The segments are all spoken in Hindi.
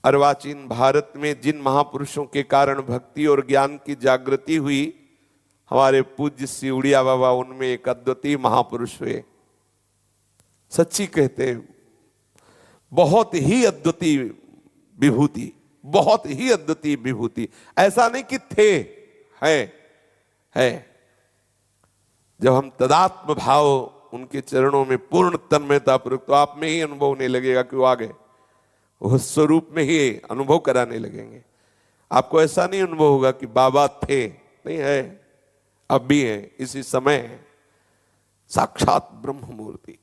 अर्वाचीन भारत में जिन महापुरुषों के कारण भक्ति और ज्ञान की जागृति हुई, हमारे पूज्य श्री उड़िया बाबा उनमें एक अद्वितीय महापुरुष हुए। सच्ची कहते हैं, बहुत ही अद्वितीय विभूति, बहुत ही अद्वितीय विभूति। ऐसा नहीं कि थे, है। जब हम तदात्म भाव उनके चरणों में पूर्ण तन्मयता पूर्वक, तो आप में ही अनुभव होने लगेगा कि वो आ गए, वो स्वरूप में ही अनुभव कराने लगेंगे। आपको ऐसा नहीं अनुभव होगा कि बाबा थे, नहीं है, अब भी है, इसी समय है। साक्षात ब्रह्म मूर्ति।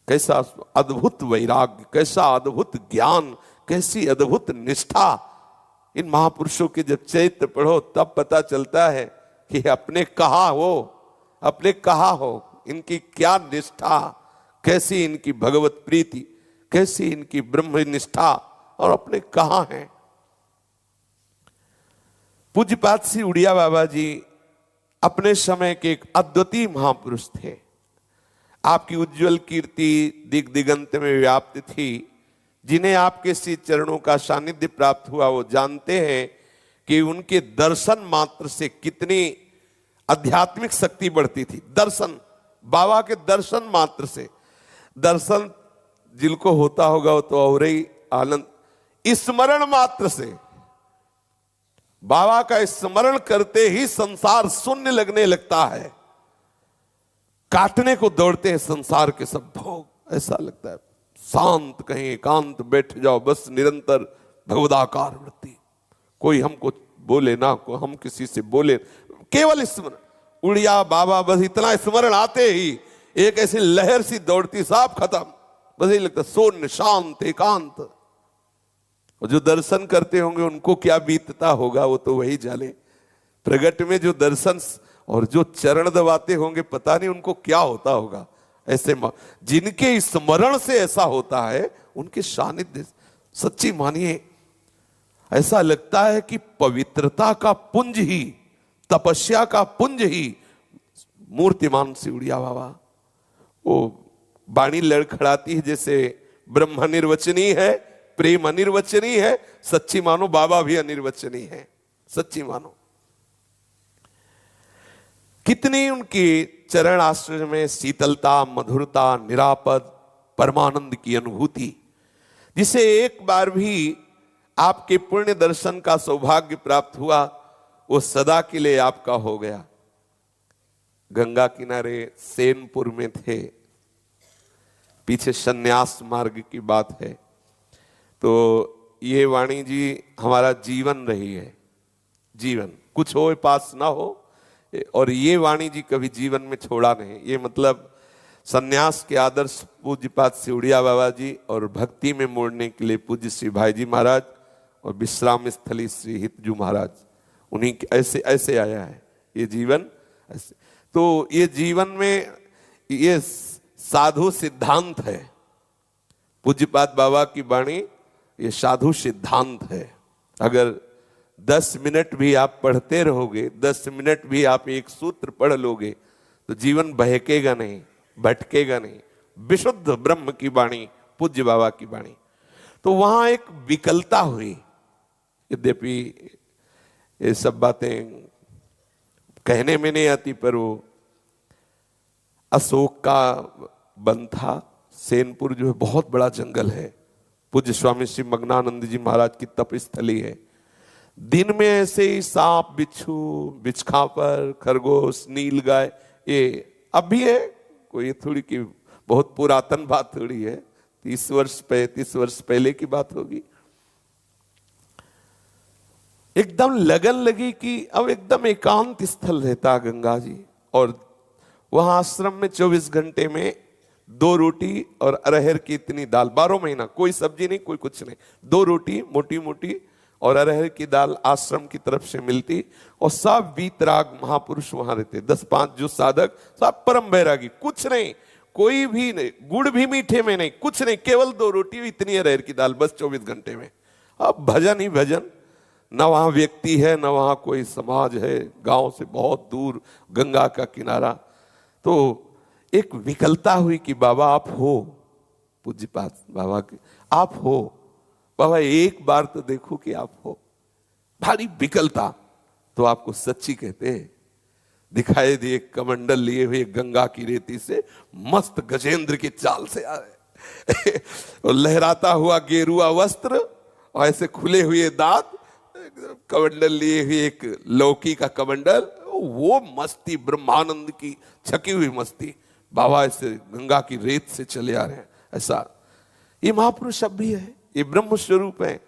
कैसा अद्भुत वैराग्य, कैसा अद्भुत ज्ञान, कैसी अद्भुत निष्ठा। इन महापुरुषों के जब चरित्र पढ़ो तब पता चलता है कि अपने कहा हो इनकी क्या निष्ठा, कैसी इनकी भगवत प्रीति, कैसी इनकी ब्रह्म निष्ठा, और अपने कहां हैं। पूज्यपाद श्री उड़िया बाबा जी अपने समय के एक अद्वितीय महापुरुष थे। आपकी उज्जवल कीर्ति दिग दिगंत में व्याप्त थी। जिन्हें आपके श्री चरणों का सानिध्य प्राप्त हुआ वो जानते हैं कि उनके दर्शन मात्र से कितनी आध्यात्मिक शक्ति बढ़ती थी। दर्शन, बाबा के दर्शन मात्र से, दर्शन जिनको होता होगा वो तो और ही आनंद। स्मरण मात्र से, बाबा का स्मरण करते ही संसार शून्य लगने लगता है। काटने को दौड़ते हैं संसार के सब भोग। ऐसा लगता है शांत कहीं एकांत बैठ जाओ, बस निरंतर भगवदाकार वृत्ति। कोई हमको बोले ना, को हम किसी से बोले, केवल स्मरण। उड़िया बाबा बस इतना स्मरण आते ही एक ऐसी लहर सी दौड़ती, साफ खत्म। बस यही लगता शून्य, शांत, एकांत। और जो दर्शन करते होंगे उनको क्या बीतता होगा वो तो वही जाने। प्रगट में जो दर्शन और जो चरण दबाते होंगे, पता नहीं उनको क्या होता होगा। ऐसे जिनके स्मरण से ऐसा होता है, उनके सानिध्य, सच्ची मानिए ऐसा लगता है कि पवित्रता का पुंज ही, तपस्या का पुंज ही मूर्तिमान श्री उड़िया बाबा। वो वाणी लड़खड़ाती है जैसे ब्रह्म अनिर्वचनीय है, प्रेम अनिर्वचनीय है। सच्ची मानो बाबा भी अनिर्वचनीय है, सच्ची मानो। कितनी उनकी चरण आश्रय में शीतलता, मधुरता, निरापद परमानंद की अनुभूति, जिसे एक बार भी आपके पुण्य दर्शन का सौभाग्य प्राप्त हुआ, वो सदा के लिए आपका हो गया। गंगा किनारे सेनपुर में थे, पीछे सन्यास मार्ग की बात है। तो ये वाणी जी हमारा जीवन रही है, जीवन। कुछ हो पास ना हो, और ये वाणी जी कभी जीवन में छोड़ा नहीं। ये मतलब सन्यास के आदर्श पूज्यपाद श्री उड़िया बाबा जी, और भक्ति में मोड़ने के लिए पूज्य श्री भाई जी महाराज, और विश्राम स्थली श्री हितजू महाराज, उन्हीं ऐसे ऐसे आया है ये जीवन ऐसे। तो ये जीवन में ये साधु सिद्धांत है। पूज्यपाद बाबा की वाणी ये साधु सिद्धांत है। अगर 10 मिनट भी आप पढ़ते रहोगे, 10 मिनट भी आप एक सूत्र पढ़ लोगे, तो जीवन बहकेगा नहीं, भटकेगा नहीं। विशुद्ध ब्रह्म की वाणी, पूज्य बाबा की वाणी। तो वहां एक विकलता हुई। यद्यपि ये सब बातें कहने में नहीं आती, पर वो अशोक का वन था। सेनपुर जो है बहुत बड़ा जंगल है। पूज्य स्वामी श्री मग्नानंद जी महाराज की तपस्थली है। दिन में ऐसे ही सांप, बिच्छू, बिच्छखापर, खरगोश, नीलगाय, ये अब भी है। कोई थोड़ी की बहुत पुरातन बात थोड़ी है, 30 वर्ष 35 वर्ष पहले की बात होगी। एकदम लगन लगी कि अब एकदम एकांत स्थल रहता गंगा जी, और वहां आश्रम में 24 घंटे में 2 रोटी और अरहर की इतनी दाल, 12 महीना कोई सब्जी नहीं, कोई कुछ नहीं, 2 रोटी मोटी मोटी और अरहर की दाल आश्रम की तरफ से मिलती। और सब वीतराग महापुरुष वहां रहते, 10-5 जो साधक, सब परम बैरागी, कुछ नहीं, कोई भी नहीं, गुड़ भी मीठे में नहीं, कुछ नहीं, केवल 2 रोटी इतनी अरहर की दाल, बस 24 घंटे में। अब भजन ही भजन, न वहां व्यक्ति है, न वहां कोई समाज है, गांव से बहुत दूर गंगा का किनारा। तो एक विकलता हुई कि बाबा आप हो, पूज्यपाद बाबा के आप हो, बाबा एक बार तो देखो कि आप हो। भारी विकलता तो आपको सच्ची कहते हैं। दिखाई दिए कमंडल लिए हुए गंगा की रेती से मस्त गजेंद्र की चाल से आ रहे और लहराता हुआ गेरुआ वस्त्र और ऐसे खुले हुए दांत, कमंडल लिए हुए एक लौकी का कमंडल, वो मस्ती ब्रह्मानंद की छकी हुई मस्ती। बाबा ऐसे गंगा की रेत से चले आ रहे हैं। ऐसा ये महापुरुष अब भी है, ये ब्रह्म स्वरूप है।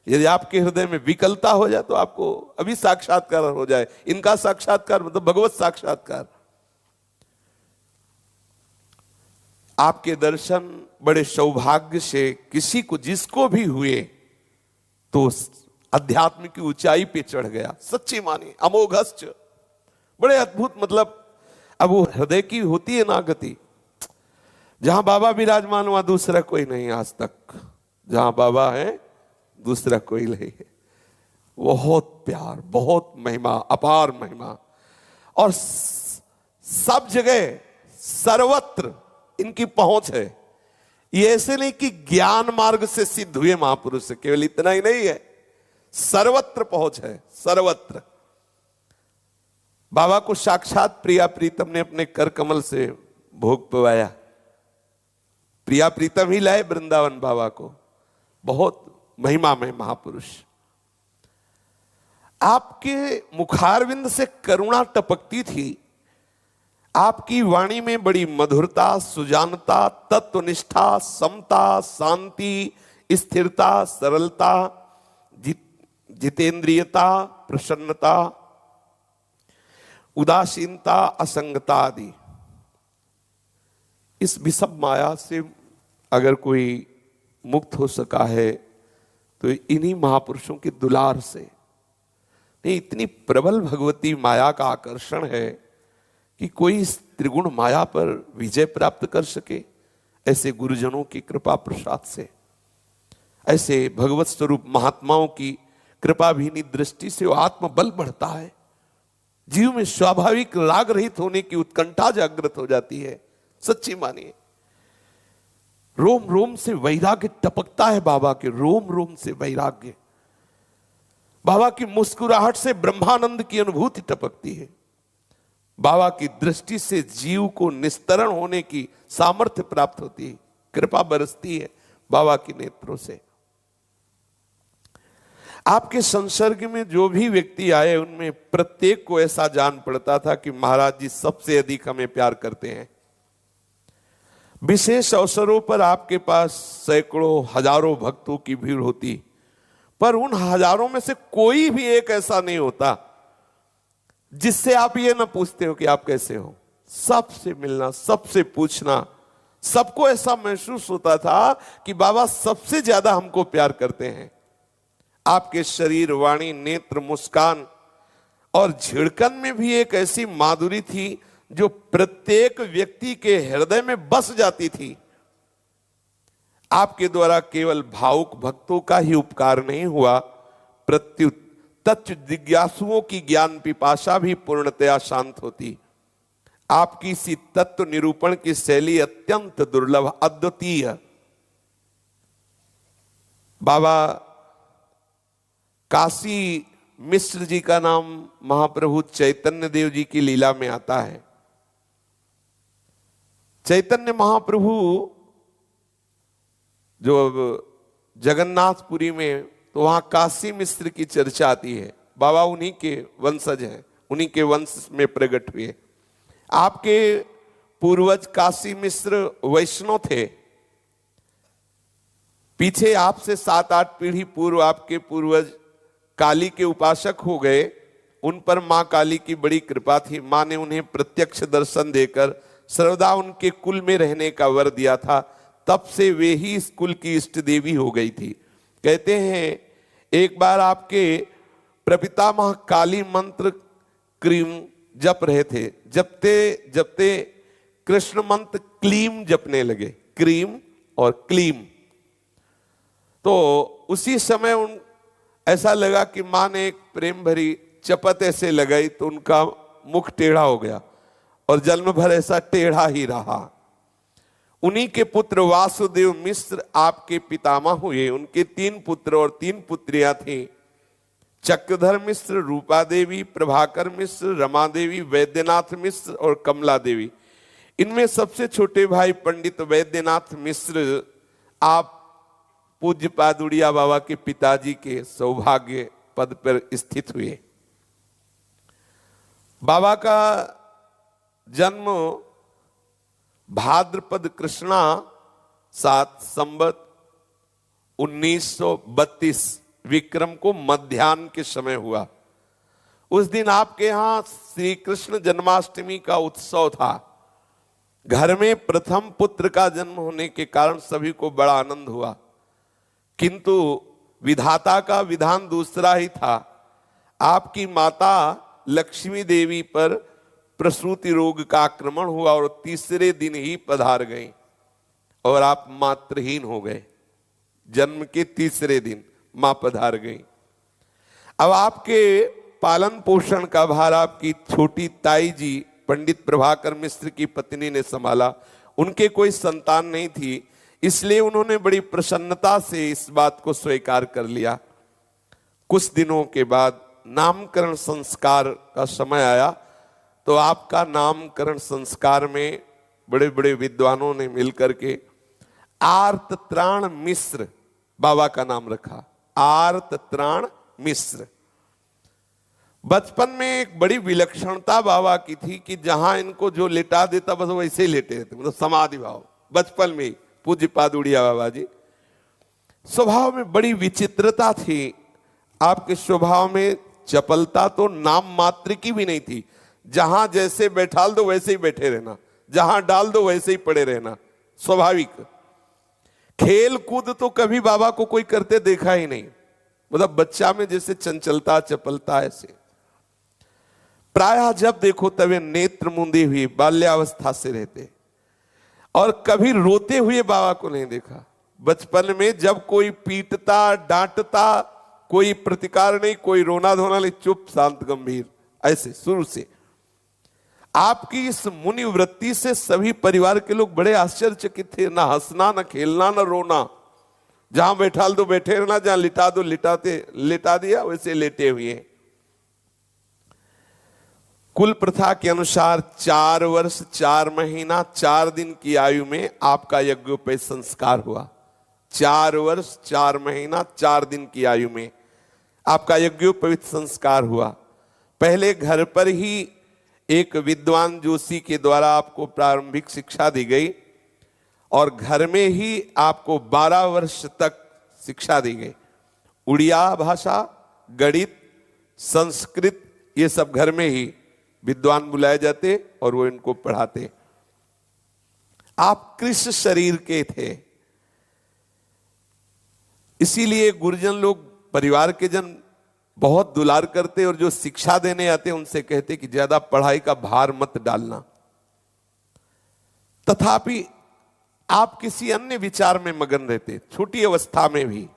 यदि आपके हृदय में विकलता हो जाए तो आपको अभी साक्षात्कार हो जाए। इनका साक्षात्कार मतलब भगवत साक्षात्कार। आपके दर्शन बड़े सौभाग्य से किसी को जिसको भी हुए तो अध्यात्म की ऊंचाई पे चढ़ गया। सच्ची मानी अमोघश्च, बड़े अद्भुत। मतलब अब वो हृदय की होती है ना गति। जहां बाबा विराजमान वहां दूसरा कोई नहीं आज तक। जहां बाबा है दूसरा कोई नहीं है। बहुत प्यार, बहुत महिमा, अपार महिमा। और सब जगह सर्वत्र इनकी पहुंच है। ये ऐसे नहीं कि ज्ञान मार्ग से सिद्ध हुए महापुरुष से, केवल इतना ही नहीं है, सर्वत्र पहुंच है, सर्वत्र। बाबा को साक्षात प्रिया प्रीतम ने अपने कर कमल से भोग पवाया। प्रिया प्रीतम ही लाए वृंदावन बाबा को। बहुत महिमा में महापुरुष। आपके मुखारविंद से करुणा टपकती थी। आपकी वाणी में बड़ी मधुरता, सुजानता, तत्वनिष्ठा, समता, शांति, स्थिरता, सरलता, जितेंद्रियता, प्रसन्नता, उदासीनता, असंगता आदि। इस विषम माया से अगर कोई मुक्त हो सका है तो इन्हीं महापुरुषों के दुलार से। नहीं, इतनी प्रबल भगवती माया का आकर्षण है कि कोई इस त्रिगुण माया पर विजय प्राप्त कर सके, ऐसे गुरुजनों की कृपा प्रसाद से। ऐसे भगवत स्वरूप महात्माओं की कृपाभीनी दृष्टि से वो आत्मबल बढ़ता है। जीव में स्वाभाविक राग रहित होने की उत्कंठा जागृत हो जाती है। सच्ची मानिए, रोम रोम से वैराग्य टपकता है। बाबा के रोम रोम से वैराग्य। बाबा की मुस्कुराहट से ब्रह्मानंद की अनुभूति टपकती है। बाबा की दृष्टि से जीव को निस्तरण होने की सामर्थ्य प्राप्त होती है। कृपा बरसती है बाबा के नेत्रों से। आपके संसर्ग में जो भी व्यक्ति आए उनमें प्रत्येक को ऐसा जान पड़ता था कि महाराज जी सबसे अधिक हमें प्यार करते हैं। विशेष अवसरों पर आपके पास सैकड़ों हजारों भक्तों की भीड़ होती, पर उन हजारों में से कोई भी एक ऐसा नहीं होता जिससे आप ये ना पूछते हो कि आप कैसे हो। सबसे मिलना, सबसे पूछना, सबको ऐसा महसूस होता था कि बाबा सबसे ज्यादा हमको प्यार करते हैं। आपके शरीर, वाणी, नेत्र, मुस्कान और झिड़कन में भी एक ऐसी माधुरी थी जो प्रत्येक व्यक्ति के हृदय में बस जाती थी। आपके द्वारा केवल भावुक भक्तों का ही उपकार नहीं हुआ, प्रत्युत तत्व जिज्ञासुओं की ज्ञान पिपासा भी पूर्णतया शांत होती। आपकी इसी तत्व निरूपण की शैली अत्यंत दुर्लभ, अद्वितीय। बाबा काशी मिश्र जी का नाम महाप्रभु चैतन्य देव जी की लीला में आता है। चैतन्य महाप्रभु जो जगन्नाथपुरी में, तो वहां काशी मिश्र की चर्चा आती है। बाबा उन्हीं के वंशज हैं, उन्हीं के वंश में प्रकट हुए। आपके पूर्वज काशी मिश्र वैष्णव थे। पीछे आपसे 7-8 पीढ़ी पूर्व आपके पूर्वज काली के उपासक हो गए। उन पर मां काली की बड़ी कृपा थी। मां ने उन्हें प्रत्यक्ष दर्शन देकर सर्वदा उनके कुल में रहने का वर दिया था। तब से वे ही इस कुल की इष्ट देवी हो गई थी। कहते हैं एक बार आपके प्रपितामह काली मंत्र क्रीम जप रहे थे। जपते जपते कृष्ण मंत्र क्लीम जपने लगे, क्रीम और क्लीम। तो उसी समय उन ऐसा लगा कि मां ने एक प्रेम भरी चपत ऐसे लगाई तो उनका मुख टेढ़ा हो गया और जन्म भर ऐसा टेढ़ा ही रहा। उन्हीं के पुत्र वासुदेव मिश्र आपके पितामह हुए। उनके 3 पुत्र और 3 पुत्रियां थीं, चक्रधर मिश्र, रूपा देवी, प्रभाकर मिश्र, रमा देवी, वैद्यनाथ मिश्र और कमला देवी। इनमें सबसे छोटे भाई पंडित वैद्यनाथ मिश्र आप पूज्य पादुड़िया बाबा के पिताजी के सौभाग्य पद पर स्थित हुए। बाबा का जन्म भाद्रपद कृष्णा 7 संवत 1932 विक्रम को मध्याह्न के समय हुआ। उस दिन आपके यहां श्री कृष्ण जन्माष्टमी का उत्सव था। घर में प्रथम पुत्र का जन्म होने के कारण सभी को बड़ा आनंद हुआ, किंतु विधाता का विधान दूसरा ही था। आपकी माता लक्ष्मी देवी पर प्रसूति रोग का आक्रमण हुआ और तीसरे दिन ही पधार गई और आप मातृहीन हो गए। जन्म के तीसरे दिन मां पधार गई। अब आपके पालन पोषण का भार आपकी छोटी ताई जी पंडित प्रभाकर मिश्र की पत्नी ने संभाला। उनके कोई संतान नहीं थी, इसलिए उन्होंने बड़ी प्रसन्नता से इस बात को स्वीकार कर लिया। कुछ दिनों के बाद नामकरण संस्कार का समय आया, तो आपका नामकरण संस्कार में बड़े बड़े विद्वानों ने मिलकर के आर्तत्राण मिश्र बाबा का नाम रखा। आर्तत्राण मिश्र। बचपन में एक बड़ी विलक्षणता बाबा की थी कि जहां इनको जो लेटा देता बस वैसे ही लेटे रहते, मतलब समाधि भाव। बचपन में ही पूज्य पादुड़िया बाबा जी स्वभाव में बड़ी विचित्रता थी। आपके स्वभाव में चपलता तो नाम मात्र की भी नहीं थी। जहां जैसे बैठाल दो वैसे ही बैठे रहना, जहां डाल दो वैसे ही पड़े रहना, स्वाभाविक। खेल कूद तो कभी बाबा को कोई करते देखा ही नहीं, मतलब बच्चा में जैसे चंचलता चपलता ऐसे। प्रायः जब देखो तब नेत्र मुंदी हुई बाल्यावस्था से रहते और कभी रोते हुए बाबा को नहीं देखा। बचपन में जब कोई पीटता डांटता कोई प्रतिकार नहीं, कोई रोना धोना नहीं, चुप शांत गंभीर, ऐसे शुरू से। आपकी इस मुनि वृत्ति से सभी परिवार के लोग बड़े आश्चर्यचकित थे। ना हंसना, ना खेलना, ना रोना। जहां बैठाल दो बैठे रहना, जहां लिटा दो लिटा दिया वैसे लेटे हुए। कुल प्रथा के अनुसार 4 वर्ष 4 महीना 4 दिन की आयु में आपका यज्ञोपवीत संस्कार हुआ। 4 वर्ष 4 महीना 4 दिन की आयु में आपका यज्ञोपवीत संस्कार हुआ। पहले घर पर ही एक विद्वान जोशी के द्वारा आपको प्रारंभिक शिक्षा दी गई और घर में ही आपको 12 वर्ष तक शिक्षा दी गई। उड़िया भाषा, गणित, संस्कृत, ये सब घर में ही विद्वान बुलाए जाते और वो इनको पढ़ाते। आप कृष्ण शरीर के थे, इसीलिए गुरुजन लोग, परिवार के जन बहुत दुलार करते और जो शिक्षा देने आते उनसे कहते कि ज्यादा पढ़ाई का भार मत डालना। तथापि आप किसी अन्य विचार में मगन रहते। छोटी अवस्था में भी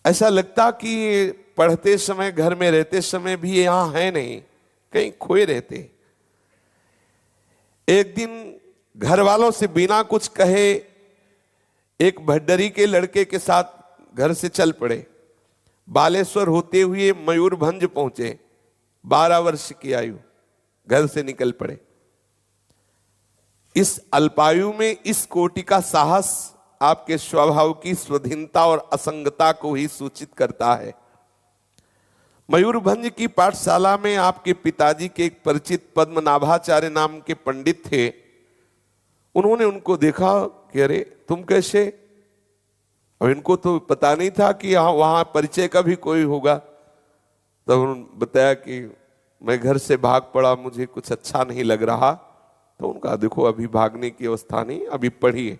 ऐसा लगता कि पढ़ते समय, घर में रहते समय भी यहां है नहीं, कहीं खोए रहते। एक दिन घर वालों से बिना कुछ कहे एक भड्डरी के लड़के के साथ घर से चल पड़े। बालेश्वर होते हुए मयूरभंज पहुंचे। 12 वर्ष की आयु, घर से निकल पड़े। इस अल्पायु में इस कोटि का साहस आपके स्वभाव की स्वाधीनता और असंगता को ही सूचित करता है। मयूरभंज की पाठशाला में आपके पिताजी के एक परिचित पद्मनाभाचार्य नाम के पंडित थे। उन्होंने उनको देखा कि अरे तुम कैसे, और इनको तो पता नहीं था कि वहां परिचय का भी कोई होगा। तब तो उन्होंने बताया कि मैं घर से भाग पड़ा, मुझे कुछ अच्छा नहीं लग रहा। तो उनका देखो अभी भागने की अवस्था नहीं, अभी पढ़िए,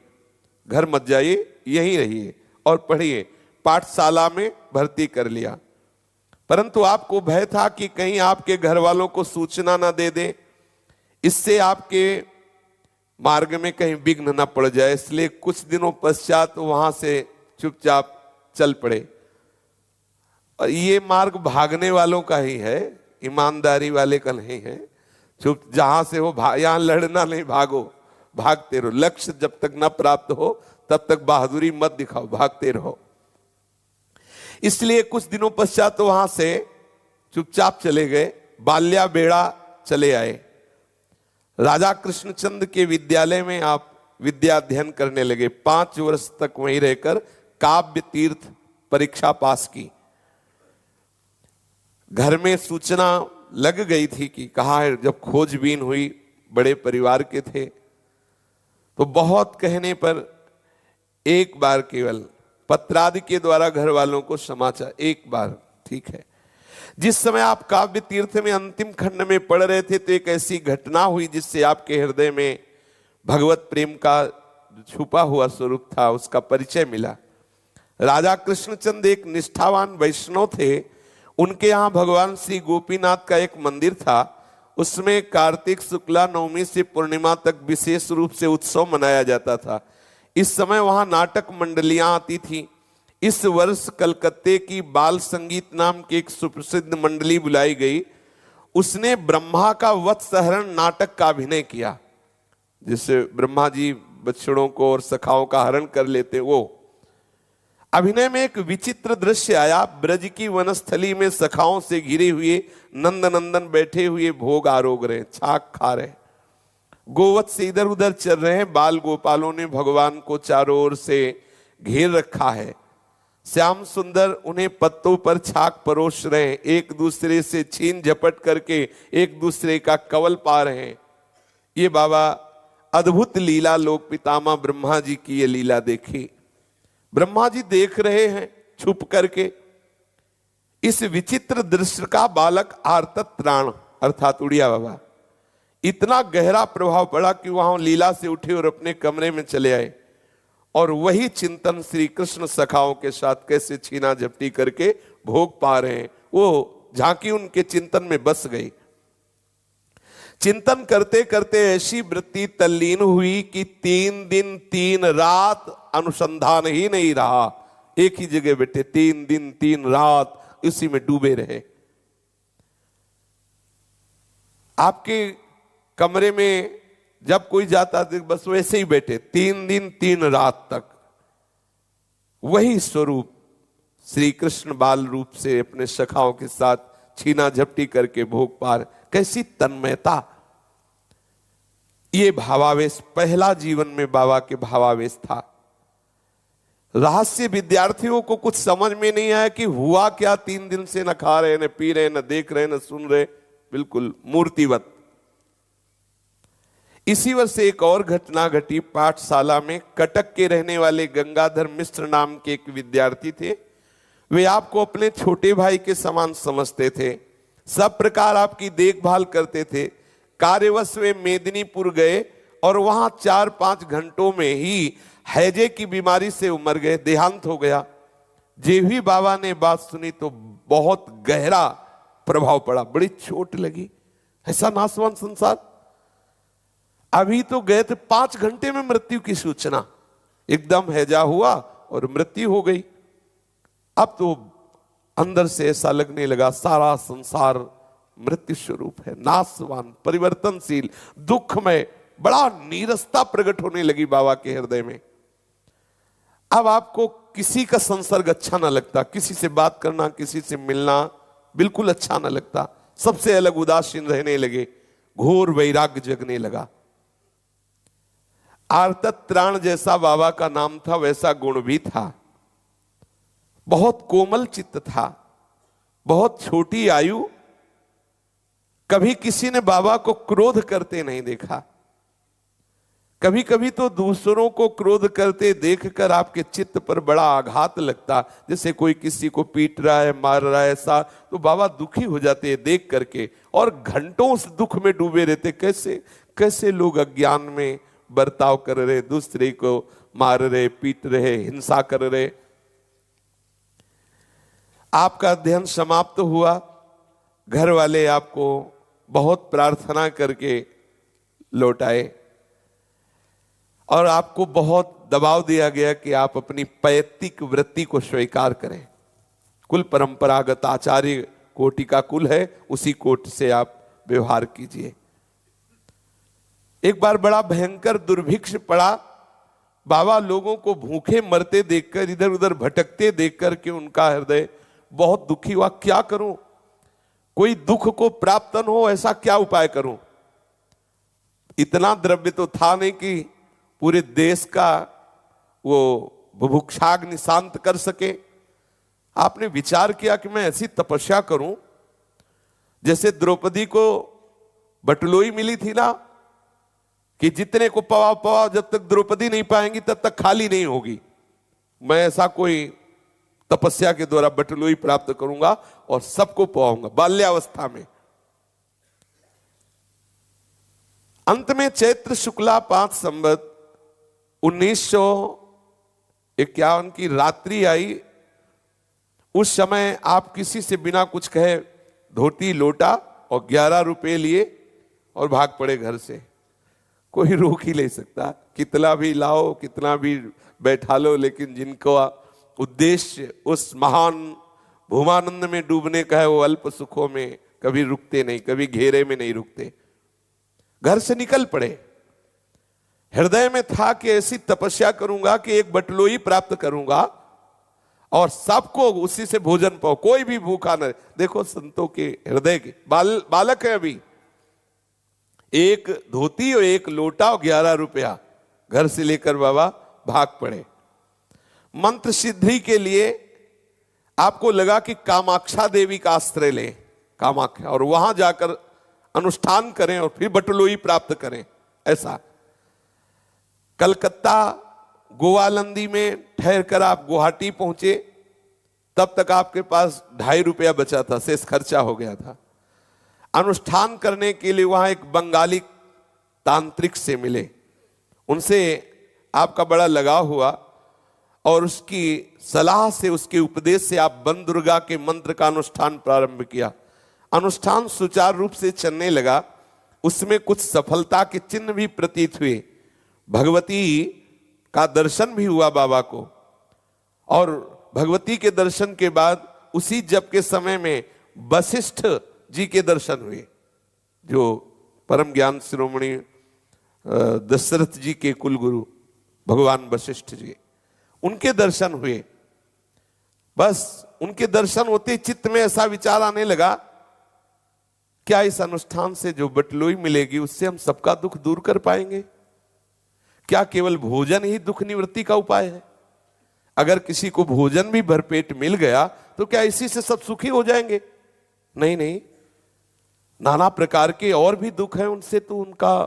घर मत जाइए, यहीं रहिए और पढ़िए। पाठशाला में भर्ती कर लिया, परंतु आपको भय था कि कहीं आपके घर वालों को सूचना ना दे दे, इससे आपके मार्ग में कहीं विघ्न न पड़ जाए। इसलिए कुछ दिनों पश्चात वहां से चुपचाप चल पड़े। और ये मार्ग भागने वालों का ही है, ईमानदारी वाले का नहीं है। चुप जहां से हो, यहां लड़ना नहीं, भागो, भागते रहो। लक्ष्य जब तक न प्राप्त हो तब तक बहादुरी मत दिखाओ, भागते रहो। इसलिए कुछ दिनों पश्चात तो वहां से चुपचाप चले गए, बाल्या बेड़ा चले आए। राजा कृष्णचंद के विद्यालय में आप विद्या अध्ययन करने लगे। 5 वर्ष तक वहीं रहकर काव्य तीर्थ परीक्षा पास की। घर में सूचना लग गई थी कि कहाँ है। जब खोजबीन हुई, बड़े परिवार के थे, तो बहुत कहने पर एक बार केवल पत्रादि के द्वारा घर वालों को समाचार, एक बार, ठीक है। जिस समय आप काव्य तीर्थ में अंतिम खंड में पढ़ रहे थे तो एक ऐसी घटना हुई जिससे आपके हृदय में भगवत प्रेम का छुपा हुआ स्वरूप था, उसका परिचय मिला। राजा कृष्णचंद एक निष्ठावान वैष्णव थे। उनके यहाँ भगवान श्री गोपीनाथ का एक मंदिर था। उसमें कार्तिक शुक्ला नवमी से पूर्णिमा तक विशेष रूप से उत्सव मनाया जाता था। इस समय वहां नाटक मंडलियां आती थी। इस वर्ष कलकत्ते की बाल संगीत नाम की एक सुप्रसिद्ध मंडली बुलाई गई। उसने ब्रह्मा का वत्सहरण नाटक का अभिनय किया, जिससे ब्रह्मा जी बछड़ों को और सखाओं का हरण कर लेते। वो अभिनय में एक विचित्र दृश्य आया। ब्रज की वनस्थली में सखाओं से घिरे हुए नंद नंदन बैठे हुए भोग आरोग रहे, छाक खा रहे, गोवत्स से इधर उधर चल रहे हैं। बाल गोपालों ने भगवान को चारों ओर से घेर रखा है। श्याम सुंदर उन्हें पत्तों पर छाक परोस रहे हैं, एक दूसरे से छीन झपट करके एक दूसरे का कवल पा रहे हैं। ये बाबा अद्भुत लीला लोक पितामह ब्रह्मा जी की ये लीला देखी। ब्रह्मा जी देख रहे हैं छुप करके। इस विचित्र दृश्य का बालक आर्तत्राण अर्थात उड़िया बाबा इतना गहरा प्रभाव पड़ा कि वहां लीला से उठे और अपने कमरे में चले आए। और वही चिंतन श्री कृष्ण सखाओं के साथ कैसे छीना झपटी करके भोग पा रहे हैं, वो झांकी उनके चिंतन में बस गई। चिंतन करते करते ऐसी वृत्ति तल्लीन हुई कि 3 दिन 3 रात अनुसंधान ही नहीं रहा। एक ही जगह बैठे 3 दिन 3 रात इसी में डूबे रहे। आपके कमरे में जब कोई जाता तो बस वैसे ही बैठे 3 दिन 3 रात तक। वही स्वरूप श्री कृष्ण बाल रूप से अपने सखाओं के साथ छीना झपटी करके भोग पार। कैसी तन्मयता! ये भावावेश पहला जीवन में बाबा के भावावेश था। रहस्य विद्यार्थियों को कुछ समझ में नहीं आया कि हुआ क्या। 3 दिन से न खा रहे, न पी रहे, न देख रहे, न सुन रहे, बिल्कुल मूर्तिवत। इसी वर्ष एक और घटना घटी। पाठशाला में कटक के रहने वाले गंगाधर मिश्र नाम के एक विद्यार्थी थे। वे आपको अपने छोटे भाई के समान समझते थे, सब प्रकार आपकी देखभाल करते थे। कार्यवश वे मेदिनीपुर गए और वहां 4-5 घंटों में ही हैजे की बीमारी से उमर गए, देहांत हो गया। जे भी बाबा ने बात सुनी तो बहुत गहरा प्रभाव पड़ा, बड़ी चोट लगी। ऐसा नासवान संसार। अभी तो गए थे, 5 घंटे में मृत्यु की सूचना, एकदम हैजा हुआ और मृत्यु हो गई। अब तो अंदर से ऐसा लगने लगा सारा संसार मृत्यु स्वरूप है, नाशवान, परिवर्तनशील, दुखमय। बड़ा नीरसता प्रकट होने लगी बाबा के हृदय में। अब आपको किसी का संसर्ग अच्छा ना लगता, किसी से बात करना, किसी से मिलना बिल्कुल अच्छा ना लगता। सबसे अलग उदासीन रहने लगे, घोर वैराग्य जगने लगा। आर्तत्राण जैसा बाबा का नाम था, वैसा गुण भी था। बहुत कोमल चित्त था, बहुत छोटी आयु। कभी किसी ने बाबा को क्रोध करते नहीं देखा। कभी कभी तो दूसरों को क्रोध करते देखकर आपके चित्त पर बड़ा आघात लगता, जैसे कोई किसी को पीट रहा है, मार रहा है, ऐसा। तो बाबा दुखी हो जाते देख करके और घंटों उस दुख में डूबे रहते। कैसे कैसे लोग अज्ञान में बर्ताव कर रहे, दूसरे को मार रहे, पीट रहे, हिंसा कर रहे। आपका अध्ययन समाप्त हुआ। घर वाले आपको बहुत प्रार्थना करके लौटाए और आपको बहुत दबाव दिया गया कि आप अपनी पैतृक वृत्ति को स्वीकार करें। कुल परंपरागत आचार्य कोटि का कुल है, उसी कोटि से आप व्यवहार कीजिए। एक बार बड़ा भयंकर दुर्भिक्ष पड़ा। बाबा लोगों को भूखे मरते देखकर, इधर उधर भटकते देखकर के उनका हृदय बहुत दुखी हुआ। क्या करूं, कोई दुख को प्राप्त न हो, ऐसा क्या उपाय करूं। इतना द्रव्य तो था नहीं कि पूरे देश का वो बुभुक्षाग्नि शांत कर सके। आपने विचार किया कि मैं ऐसी तपस्या करूं जैसे द्रौपदी को बटलोई मिली थी ना, कि जितने को पवाओ पवाओ, जब तक द्रौपदी नहीं पाएंगी तब तक खाली नहीं होगी। मैं ऐसा कोई तपस्या के द्वारा बटलोई प्राप्त करूंगा और सबको पवाऊंगा बाल्यावस्था में। अंत में चैत्र शुक्ला 5 संवत 1951 की रात्रि आई। उस समय आप किसी से बिना कुछ कहे धोती लोटा और 11 रुपए लिए और भाग पड़े घर से। कोई रोक ही नहीं सकता, कितना भी लाओ, कितना भी बैठा लो, लेकिन जिनको उद्देश्य उस महान भूमानंद में डूबने का है, वो अल्प सुखों में कभी रुकते नहीं, कभी घेरे में नहीं रुकते। घर से निकल पड़े। हृदय में था कि ऐसी तपस्या करूंगा कि एक बटलोई प्राप्त करूंगा और सबको उसी से भोजन पाओ, कोई भी भूखा न। देखो संतों के हृदय के बालक है अभी, एक धोती और एक लोटा और 11 रुपया घर से लेकर बाबा भाग पड़े। मंत्र सिद्धि के लिए आपको लगा कि कामाक्षा देवी का आश्रय लें, कामाख्या, और वहां जाकर अनुष्ठान करें और फिर बटलोई प्राप्त करें। ऐसा कलकत्ता गोवालंदी में ठहर कर आप गुवाहाटी पहुंचे, तब तक आपके पास 2.5 रुपया बचा था, शेष खर्चा हो गया था। अनुष्ठान करने के लिए वहां एक बंगाली तांत्रिक से मिले, उनसे आपका बड़ा लगाव हुआ और उसकी सलाह से, उसके उपदेश से आप वन दुर्गा के मंत्र का अनुष्ठान प्रारंभ किया। अनुष्ठान सुचारू रूप से चलने लगा, उसमें कुछ सफलता के चिन्ह भी प्रतीत हुए। भगवती का दर्शन भी हुआ बाबा को, और भगवती के दर्शन के बाद उसी जप के समय में वशिष्ठ जी के दर्शन हुए, जो परम ज्ञान शिरोमणि दशरथ जी के कुलगुरु भगवान वशिष्ठ जी, उनके दर्शन हुए। बस उनके दर्शन होते चित्त में ऐसा विचार आने लगा, क्या इस अनुष्ठान से जो बटलोई मिलेगी उससे हम सबका दुख दूर कर पाएंगे? क्या केवल भोजन ही दुख निवृत्ति का उपाय है? अगर किसी को भोजन भी भरपेट मिल गया तो क्या इसी से सब सुखी हो जाएंगे? नहीं नहीं, नाना प्रकार के और भी दुख हैं, उनसे तो उनका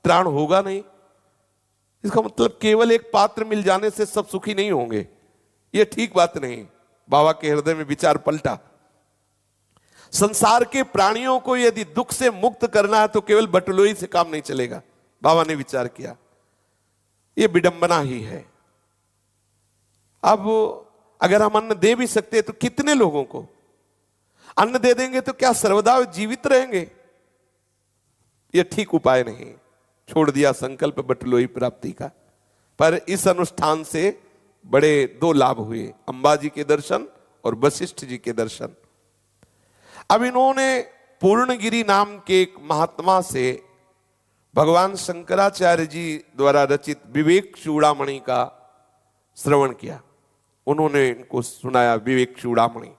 त्राण होगा नहीं। इसका मतलब केवल एक पात्र मिल जाने से सब सुखी नहीं होंगे, यह ठीक बात नहीं। बाबा के हृदय में विचार पलटा। संसार के प्राणियों को यदि दुख से मुक्त करना है तो केवल बटलोई से काम नहीं चलेगा। बाबा ने विचार किया, यह विडंबना ही है। अब अगर हम अन्न दे भी सकते तो कितने लोगों को अन्न दे देंगे? तो क्या सर्वदा जीवित रहेंगे? यह ठीक उपाय नहीं। छोड़ दिया संकल्प बटलोई प्राप्ति का। पर इस अनुष्ठान से बड़े 2 लाभ हुए, अंबाजी के दर्शन और वशिष्ठ जी के दर्शन। अब इन्होंने पूर्णगिरी नाम के एक महात्मा से भगवान शंकराचार्य जी द्वारा रचित विवेक चूड़ामणि का श्रवण किया। उन्होंने इनको सुनाया विवेक चूड़ामणि।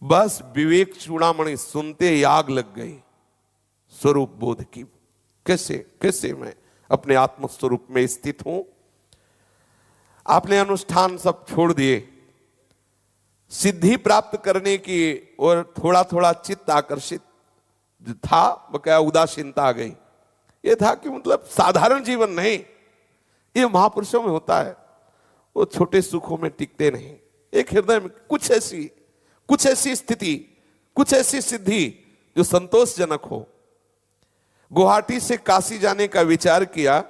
बस विवेक चूड़ामणि सुनते ही आग लग गई स्वरूप बोध की। कैसे मैं अपने आत्म स्वरूप में स्थित हूं। आपने अनुष्ठान सब छोड़ दिए, सिद्धि प्राप्त करने की और थोड़ा थोड़ा चित्त आकर्षित था, बकाया उदासीनता आ गई। यह था कि मतलब साधारण जीवन नहीं, ये महापुरुषों में होता है, वो छोटे सुखों में टिकते नहीं। एक हृदय में कुछ ऐसी स्थिति, कुछ ऐसी सिद्धि जो संतोषजनक हो। गुवाहाटी से काशी जाने का विचार किया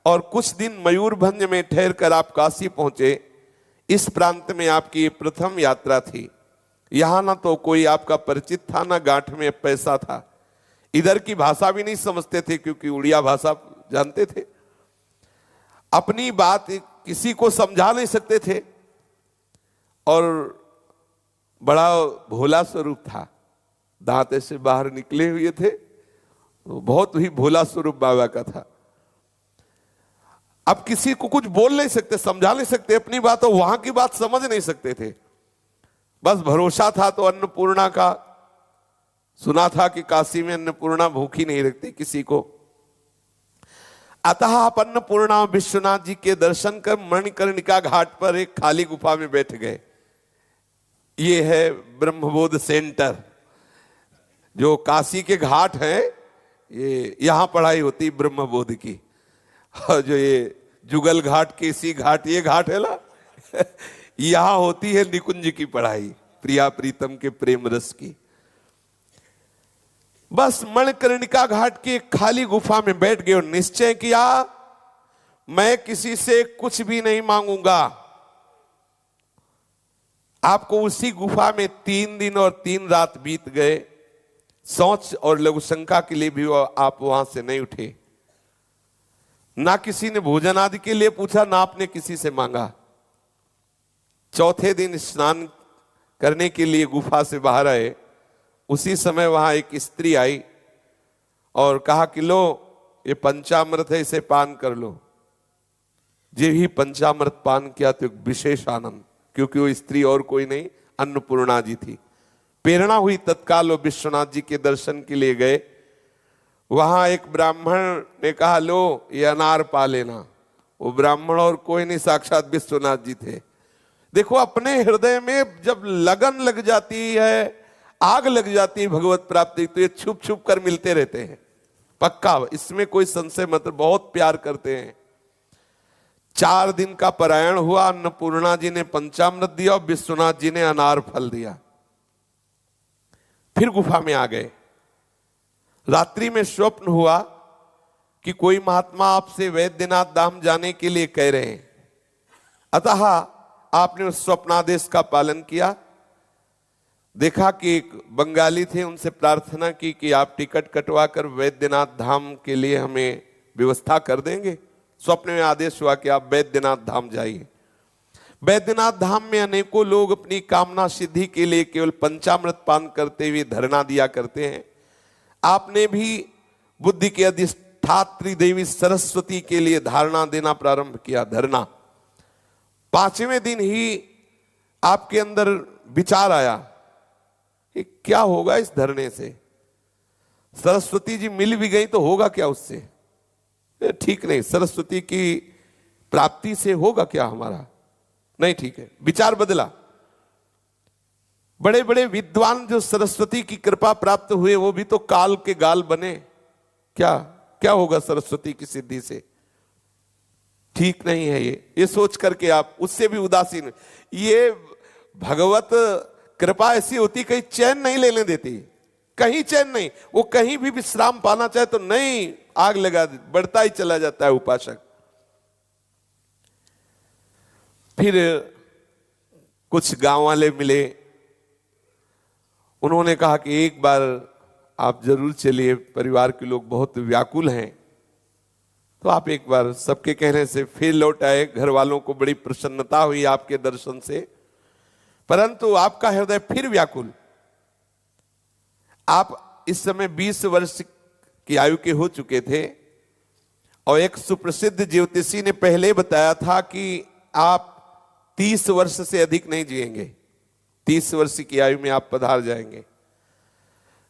और कुछ दिन मयूरभंज में ठहर कर आप काशी पहुंचे। इस प्रांत में आपकी ये प्रथम यात्रा थी। यहां ना तो कोई आपका परिचित था, ना गांठ में पैसा था। इधर की भाषा भी नहीं समझते थे क्योंकि उड़िया भाषा जानते थे। अपनी बात किसी को समझा नहीं सकते थे और बड़ा भोला स्वरूप था। दांत ऐसे बाहर निकले हुए थे तो बहुत ही भोला स्वरूप बाबा का था। अब किसी को कुछ बोल नहीं सकते, समझा नहीं सकते अपनी बात, और वहां की बात समझ नहीं सकते थे। बस भरोसा था तो अन्नपूर्णा का। सुना था कि काशी में अन्नपूर्णा भूखी नहीं रखती किसी को। अतः आप अन्नपूर्णा विश्वनाथ जी के दर्शन कर मणिकर्णिका घाट पर एक खाली गुफा में बैठ गए। ये है ब्रह्मबोध सेंटर। जो काशी के घाट हैं, ये यहां पढ़ाई होती ब्रह्मबोध की। और जो ये जुगल घाट, केसी घाट, ये घाट है ना यहां होती है निकुंज की पढ़ाई, प्रिया प्रीतम के प्रेम रस की। बस मणिकर्णिका घाट की एक खाली गुफा में बैठ गए और निश्चय किया, मैं किसी से कुछ भी नहीं मांगूंगा। आपको उसी गुफा में 3 दिन और 3 रात बीत गए। शौच और लघु शंका के लिए भी आप वहां से नहीं उठे। ना किसी ने भोजन आदि के लिए पूछा, ना आपने किसी से मांगा। चौथे दिन स्नान करने के लिए गुफा से बाहर आए। उसी समय वहां एक स्त्री आई और कहा कि लो, ये पंचामृत है, इसे पान कर लो। जे ही पंचामृत पान किया तो एक विशेष आनंद, क्योंकि वो स्त्री और कोई नहीं, अन्नपूर्णा जी थी। प्रेरणा हुई, तत्काल वो विश्वनाथ जी के दर्शन के लिए गए। वहां एक ब्राह्मण ने कहा, लो ये अनार पा लेना। वो ब्राह्मण और कोई नहीं, साक्षात विश्वनाथ जी थे। देखो, अपने हृदय में जब लगन लग जाती है, आग लग जाती है भगवत प्राप्ति, तो ये छुप छुप कर मिलते रहते हैं, पक्का, इसमें कोई संशय मत। बहुत प्यार करते हैं। 4 दिन का परायण हुआ। अन्नपूर्णा जी ने पंचामृत दिया और विश्वनाथ जी ने अनार फल दिया। फिर गुफा में आ गए। रात्रि में स्वप्न हुआ कि कोई महात्मा आपसे वैद्यनाथ धाम जाने के लिए कह रहे हैं। अतः आपने उस स्वप्नादेश का पालन किया। देखा कि एक बंगाली थे, उनसे प्रार्थना की कि आप टिकट कटवा कर वैद्यनाथ धाम के लिए हमें व्यवस्था कर देंगे। स्वप्न में आदेश हुआ कि आप वैद्यनाथ धाम जाइए। वैद्यनाथ धाम में अनेकों लोग अपनी कामना सिद्धि के लिए केवल पंचामृत पान करते हुए धरना दिया करते हैं। आपने भी बुद्धि के अधिष्ठात्री देवी सरस्वती के लिए धारणा देना प्रारंभ किया, धरना। 5वें दिन ही आपके अंदर विचार आया कि क्या होगा इस धरने से। सरस्वती जी मिल भी गई तो होगा क्या उससे, ठीक नहीं। सरस्वती की प्राप्ति से होगा क्या हमारा, नहीं ठीक है। विचार बदला। बड़े बड़े विद्वान जो सरस्वती की कृपा प्राप्त हुए, वो भी तो काल के गाल बने। क्या क्या होगा सरस्वती की सिद्धि से, ठीक नहीं है ये सोच करके आप उससे भी उदासीन। ये भगवत कृपा ऐसी होती, कहीं चैन नहीं लेने देती, कहीं चैन नहीं। वो कहीं भी विश्राम पाना चाहे तो नहीं, आग लगा दे, बढ़ता ही चला जाता है उपासक। फिर कुछ गांव वाले मिले। उन्होंने कहा कि एक बार आप जरूर चलिए, परिवार के लोग बहुत व्याकुल हैं। तो आप एक बार, सबके कहने से फिर लौट आए। घर वालों को बड़ी प्रसन्नता हुई आपके दर्शन से, परंतु आपका हृदय फिर व्याकुल। आप इस समय 20 वर्ष की आयु के हो चुके थे और एक सुप्रसिद्ध ज्योतिषी ने पहले बताया था कि आप 30 वर्ष से अधिक नहीं जिएंगे। 30 वर्ष की आयु में आप पधार जाएंगे।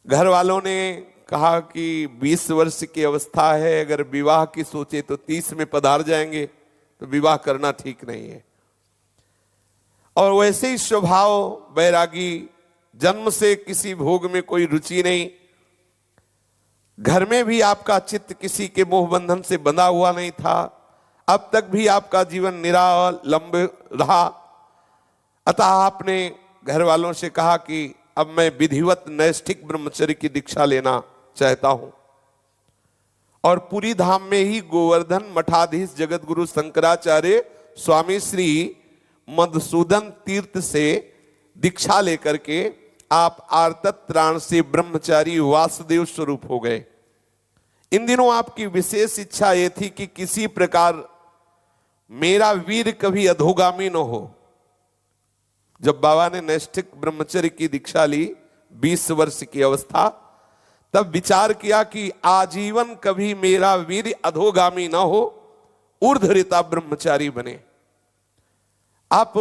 घर वालों ने कहा कि 20 वर्ष की अवस्था है, अगर विवाह की सोचे तो 30 में पधार जाएंगे, तो विवाह करना ठीक नहीं है। और वैसे ही स्वभाव बैरागी, जन्म से किसी भोग में कोई रुचि नहीं। घर में भी आपका चित्त किसी के मोह बंधन से बंधा हुआ नहीं था। अब तक भी आपका जीवन निरालंब रहा। अतः आपने घर वालों से कहा कि अब मैं विधिवत नैष्ठिक ब्रह्मचर्य की दीक्षा लेना चाहता हूं और पुरी धाम में ही गोवर्धन मठाधीश जगत गुरु शंकराचार्य स्वामी श्री मधुसूदन तीर्थ से दीक्षा लेकर के आप आर्तत त्राण से ब्रह्मचारी वासुदेव स्वरूप हो गए। इन दिनों आपकी विशेष इच्छा यह थी कि किसी प्रकार मेरा वीर कभी अधोगामी न हो। जब बाबा ने नैष्ठिक ब्रह्मचर्य की दीक्षा ली, 20 वर्ष की अवस्था, तब विचार किया कि आजीवन कभी मेरा वीर अधोगामी ना हो, ऊर्ध्वरेता ब्रह्मचारी बने। आप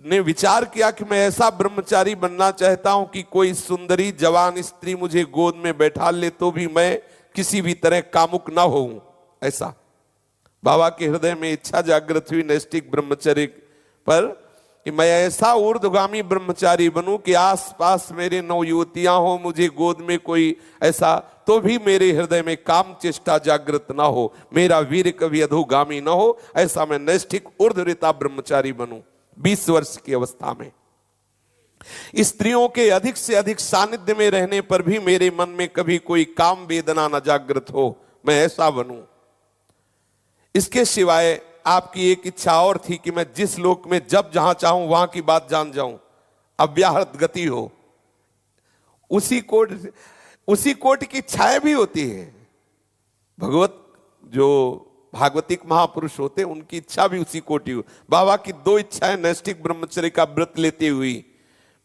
ने विचार किया कि मैं ऐसा ब्रह्मचारी बनना चाहता हूं कि कोई सुंदरी जवान स्त्री मुझे गोद में बैठा ले तो भी मैं किसी भी तरह कामुक ना होऊं। ऐसा बाबा के हृदय में इच्छा जागृत हुई नैष्ठिक ब्रह्मचर्य पर कि मैं ऐसा ऊर्ध्वगामी ब्रह्मचारी बनूं कि आसपास मेरे 9 युवतियां हो, मुझे गोद में कोई ऐसा तो भी मेरे हृदय में काम चेष्टा जागृत ना हो, मेरा वीर कभी अधोगामी ना हो, ऐसा मैं नैष्ठिक ऊर्ध्वरेता ब्रह्मचारी बनूं। 20 वर्ष की अवस्था में स्त्रियों के अधिक से अधिक सानिध्य में रहने पर भी मेरे मन में कभी कोई काम वेदना न जागृत हो, मैं ऐसा बनूं। इसके सिवाय आपकी एक इच्छा और थी कि मैं जिस लोक में जब जहां चाहूं वहां की बात जान जाऊं, अव्याहत गति हो। उसी कोट की इच्छाएं भी होती है। जो भागवतिक महापुरुष होते हैं उनकी इच्छा भी उसी कोटि हो। बाबा की 2 इच्छाएं नैष्ठिक ब्रह्मचर्य का व्रत लेते हुई,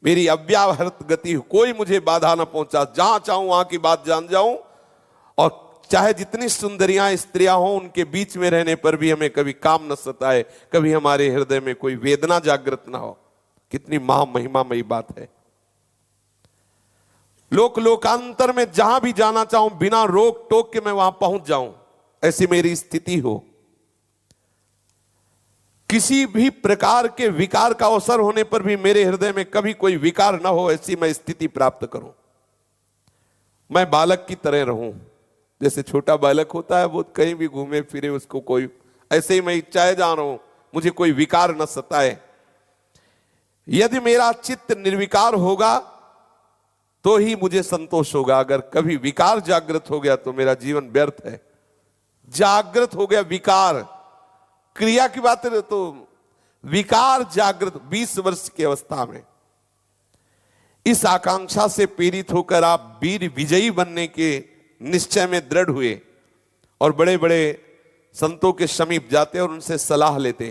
मेरी अव्याहत गति हो, कोई मुझे बाधा ना पहुंचा, जहां चाहूं वहां की बात जान जाऊं, और चाहे जितनी सुंदरियां स्त्रियां हों उनके बीच में रहने पर भी हमें कभी काम न सताए, कभी हमारे हृदय में कोई वेदना जागृत ना हो। कितनी महामहिमामयी बात है। लोकांतर में जहां भी जाना चाहूं बिना रोक टोक के मैं वहां पहुंच जाऊं, ऐसी मेरी स्थिति हो। किसी भी प्रकार के विकार का अवसर होने पर भी मेरे हृदय में कभी कोई विकार ना हो, ऐसी मैं स्थिति प्राप्त करूं। मैं बालक की तरह रहूं, जैसे छोटा बालक होता है वो कहीं भी घूमे फिरे, उसको कोई, ऐसे ही मैं इच्छाए जा रहा हूं, मुझे कोई विकार न सताए। यदि मेरा चित्त निर्विकार होगा तो ही मुझे संतोष होगा। अगर कभी विकार जागृत हो गया तो मेरा जीवन व्यर्थ है। जागृत हो गया विकार, क्रिया की बात है तो विकार जागृत 20 वर्ष की अवस्था में इस आकांक्षा से प्रेरित होकर आप वीर विजयी बनने के निश्चय में दृढ़ हुए और बड़े बड़े संतों के समीप जाते और उनसे सलाह लेते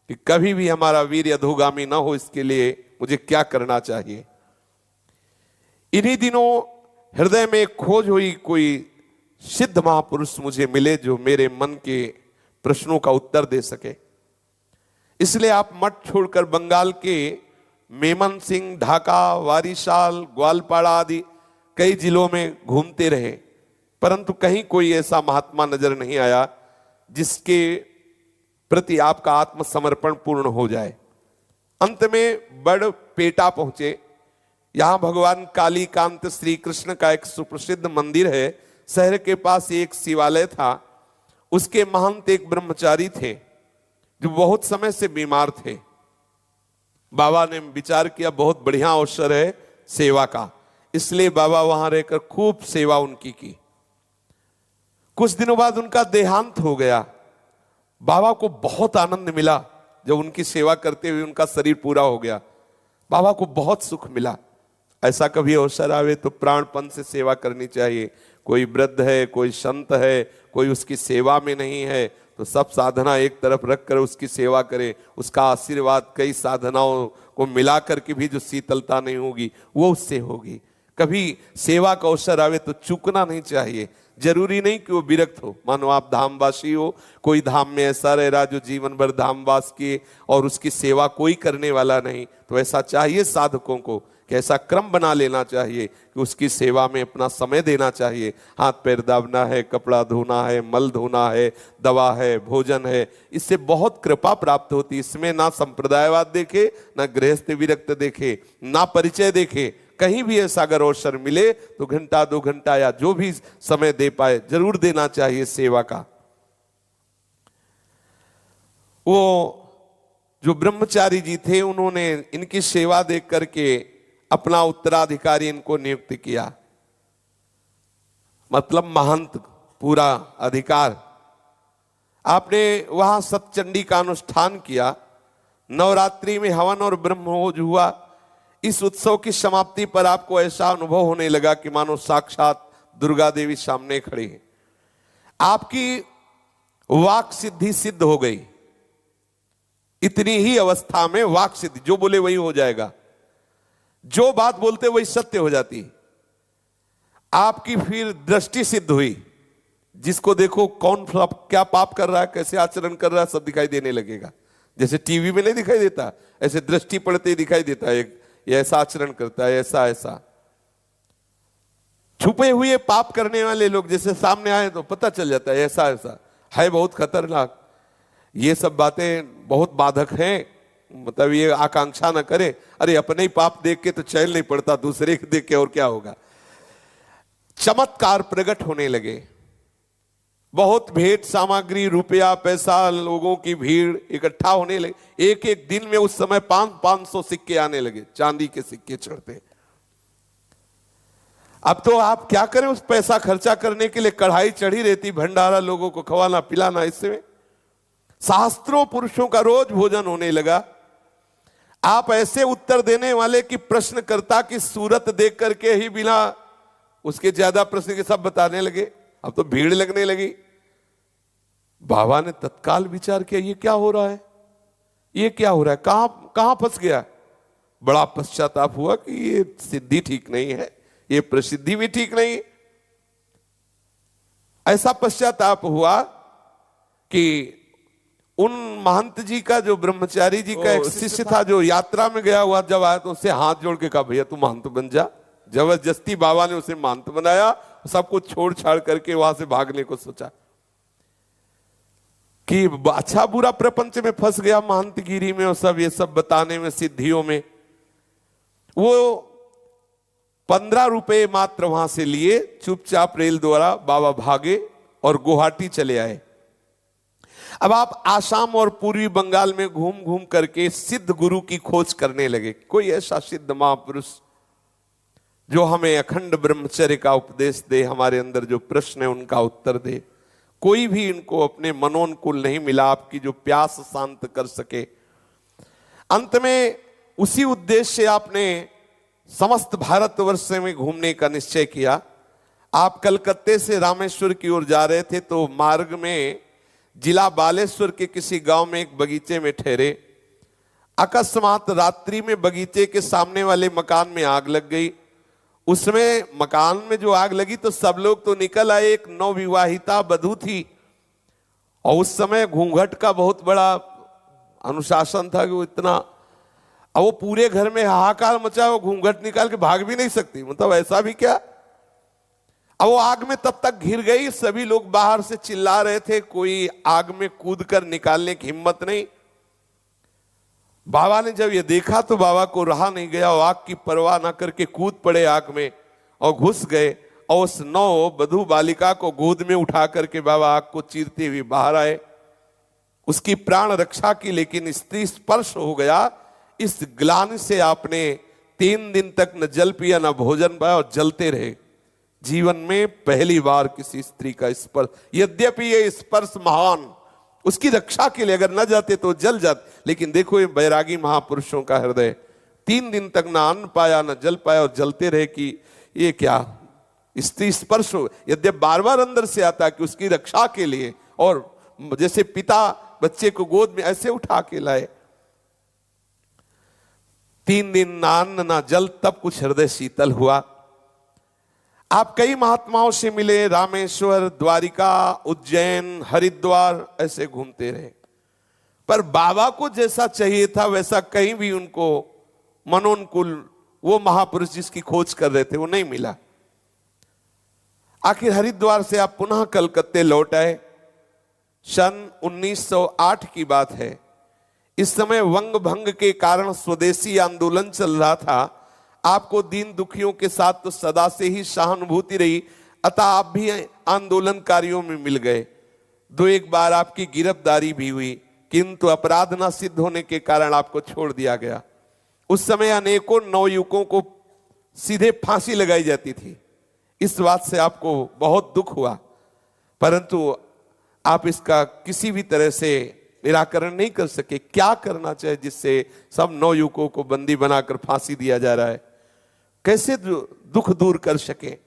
कि कभी भी हमारा वीर अधोगामी ना हो, इसके लिए मुझे क्या करना चाहिए। इन्हीं दिनों हृदय में खोज हुई, कोई सिद्ध महापुरुष मुझे मिले जो मेरे मन के प्रश्नों का उत्तर दे सके। इसलिए आप मठ छोड़कर बंगाल के मेमन सिंह, ढाका, वारिशाल, ग्वालपाड़ा आदि कई जिलों में घूमते रहे, परंतु कहीं कोई ऐसा महात्मा नजर नहीं आया जिसके प्रति आपका आत्मसमर्पण पूर्ण हो जाए। अंत में बड़पेटा पहुंचे। यहां भगवान कालीकांत श्री कृष्ण का एक सुप्रसिद्ध मंदिर है। शहर के पास एक शिवालय था। उसके महंत एक ब्रह्मचारी थे जो बहुत समय से बीमार थे। बाबा ने विचार किया बहुत बढ़िया अवसर है सेवा का, इसलिए बाबा वहां रहकर खूब सेवा उनकी की। कुछ दिनों बाद उनका देहांत हो गया। बाबा को बहुत आनंद मिला जब उनकी सेवा करते हुए उनका शरीर पूरा हो गया। बाबा को बहुत सुख मिला। ऐसा कभी अवसर आवे तो प्राणपन से सेवा करनी चाहिए। कोई वृद्ध है, कोई संत है, कोई उसकी सेवा में नहीं है तो सब साधना एक तरफ रखकर उसकी सेवा करे। उसका आशीर्वाद कई साधनाओं को मिलाकर के भी जो शीतलता नहीं होगी वो उससे होगी। कभी सेवा का अवसर आवे तो चूकना नहीं चाहिए। जरूरी नहीं कि वो विरक्त हो। मानो आप धामवासी हो, कोई धाम में ऐसा रह रहा जो जीवन भर धामवास किए और उसकी सेवा कोई करने वाला नहीं, तो ऐसा चाहिए साधकों को कि ऐसा क्रम बना लेना चाहिए कि उसकी सेवा में अपना समय देना चाहिए। हाथ पैर दाबना है, कपड़ा धोना है, मल धोना है, दवा है, भोजन है, इससे बहुत कृपा प्राप्त होती है। इसमें ना संप्रदायवाद देखे, ना गृहस्थ विरक्त देखे, ना परिचय देखे। कहीं भी ऐसा अगर अवसर मिले तो घंटा 2 घंटा या जो भी समय दे पाए जरूर देना चाहिए सेवा का। वो जो ब्रह्मचारी जी थे उन्होंने इनकी सेवा देख करके अपना उत्तराधिकारी इनको नियुक्त किया, मतलब महंत पूरा अधिकार। आपने वहां सतचंडी का अनुष्ठान किया। नवरात्रि में हवन और ब्रह्मभोज हुआ। इस उत्सव की समाप्ति पर आपको ऐसा अनुभव होने लगा कि मानो साक्षात दुर्गा देवी सामने खड़ी है। आपकी वाक सिद्धि सिद्ध हो गई। इतनी ही अवस्था में वाक सिद्धि, जो बोले वही हो जाएगा, जो बात बोलते वही सत्य हो जाती। आपकी फिर दृष्टि सिद्ध हुई, जिसको देखो कौन क्या पाप कर रहा है, कैसे आचरण कर रहा है, सब दिखाई देने लगेगा। जैसे टीवी में नहीं दिखाई देता, ऐसे दृष्टि पड़ते ही दिखाई देता है, ये ऐसा आचरण करता है, ऐसा ऐसा। छुपे हुए पाप करने वाले लोग जैसे सामने आए तो पता चल जाता है, ऐसा ऐसा है, बहुत खतरनाक। ये सब बातें बहुत बाधक हैं, मतलब ये आकांक्षा न करे, अरे अपने ही पाप देख के तो चैन नहीं पड़ता, दूसरे के देख के और क्या होगा। चमत्कार प्रकट होने लगे, बहुत भेंट सामग्री, रुपया पैसा, लोगों की भीड़ इकट्ठा होने लगे। एक एक दिन में उस समय 500 सिक्के आने लगे, चांदी के सिक्के चढ़ते। अब तो आप क्या करें, उस पैसा खर्चा करने के लिए कढ़ाई चढ़ी रहती, भंडारा लोगों को खवाना पिलाना। इसमें शास्त्रों पुरुषों का रोज भोजन होने लगा। आप ऐसे उत्तर देने वाले कि प्रश्नकर्ता की सूरत देख करके ही बिना उसके ज्यादा प्रश्न के सब बताने लगे। अब तो भीड़ लगने लगी। बाबा ने तत्काल विचार किया, ये क्या हो रहा है, ये क्या हो रहा है, कहां फंस गया। बड़ा पश्चाताप हुआ कि ये सिद्धि ठीक नहीं है, ये प्रसिद्धि भी ठीक नहीं। ऐसा पश्चाताप हुआ कि उन महंत जी का, जो ब्रह्मचारी जी का एक शिष्य था, जो यात्रा में गया हुआ, जब आया तो उसे हाथ जोड़ के कहा, भैया तू महंत बन जा। जबरदस्ती बाबा ने उसे महंत बनाया, सब कुछ छोड़ छाड़ करके वहां से भागने को सोचा कि अच्छा बुरा प्रपंच में फंस गया, महंतगिरी में और सब ये सब बताने में, सिद्धियों में। वो 15 रुपए मात्र वहां से लिए, चुपचाप रेल द्वारा बाबा भागे और गुवाहाटी चले आए। अब आप आसाम और पूर्वी बंगाल में घूम घूम करके सिद्ध गुरु की खोज करने लगे, कोई ऐसा सिद्ध महापुरुष जो हमें अखंड ब्रह्मचर्य का उपदेश दे, हमारे अंदर जो प्रश्न है उनका उत्तर दे। कोई भी इनको अपने मनोनुकूल नहीं मिला, आपकी जो प्यास शांत कर सके। अंत में उसी उद्देश्य से आपने समस्त भारतवर्ष में घूमने का निश्चय किया। आप कलकत्ते से रामेश्वर की ओर जा रहे थे, तो मार्ग में जिला बालेश्वर के किसी गांव में एक बगीचे में ठहरे। अकस्मात रात्रि में बगीचे के सामने वाले मकान में आग लग गई। उसमें मकान में जो आग लगी तो सब लोग तो निकल आए, एक नवविवाहिता वधू थी, और उस समय घूंघट का बहुत बड़ा अनुशासन था कि वो इतना, अब वो पूरे घर में हाहाकार मचा, वो घूंघट निकाल के भाग भी नहीं सकती, मतलब ऐसा भी क्या। अब वो आग में तब तक घिर गई, सभी लोग बाहर से चिल्ला रहे थे, कोई आग में कूद कर निकालने की हिम्मत नहीं। बाबा ने जब ये देखा तो बाबा को रहा नहीं गया, और आग की परवाह ना करके कूद पड़े आग में और घुस गए, और उस नौ वधू बालिका को गोद में उठा करके बाबा आग को चीरते हुए बाहर आए। उसकी प्राण रक्षा की, लेकिन स्त्री स्पर्श हो गया। इस ग्लानि से आपने 3 दिन तक न जल पिया न भोजन पाया और जलते रहे। जीवन में पहली बार किसी स्त्री का स्पर्श, यद्यपि ये स्पर्श महान, उसकी रक्षा के लिए अगर न जाते तो जल जाते, लेकिन देखो ये बैरागी महापुरुषों का हृदय, 3 दिन तक ना अन्न पाया न जल पाया और जलते रहे कि ये क्या स्त्री स्पर्श हो। यद्यपि बार बार अंदर से आता कि उसकी रक्षा के लिए, और जैसे पिता बच्चे को गोद में ऐसे उठा के लाए। 3 दिन ना अन्न ना जल, तब कुछ हृदय शीतल हुआ। आप कई महात्माओं से मिले, रामेश्वर, द्वारिका, उज्जैन, हरिद्वार, ऐसे घूमते रहे, पर बाबा को जैसा चाहिए था वैसा कहीं भी उनको मनोनुकूल वो महापुरुष जिसकी खोज कर रहे थे वो नहीं मिला। आखिर हरिद्वार से आप पुनः कलकत्ते लौट आए। सन 1908 की बात है। इस समय वंग भंग के कारण स्वदेशी आंदोलन चल रहा था। आपको दीन दुखियों के साथ तो सदा से ही सहानुभूति रही, अतः आप भी आंदोलनकारियों में मिल गए। 2-1 बार आपकी गिरफ्तारी भी हुई, किंतु अपराध न सिद्ध होने के कारण आपको छोड़ दिया गया। उस समय अनेकों नवयुवकों को सीधे फांसी लगाई जाती थी। इस बात से आपको बहुत दुख हुआ, परंतु आप इसका किसी भी तरह से निराकरण नहीं कर सके। क्या करना चाहिए जिससे सब नवयुवकों को बंदी बनाकर फांसी दिया जा रहा है, कैसे दुख दूर कर सके।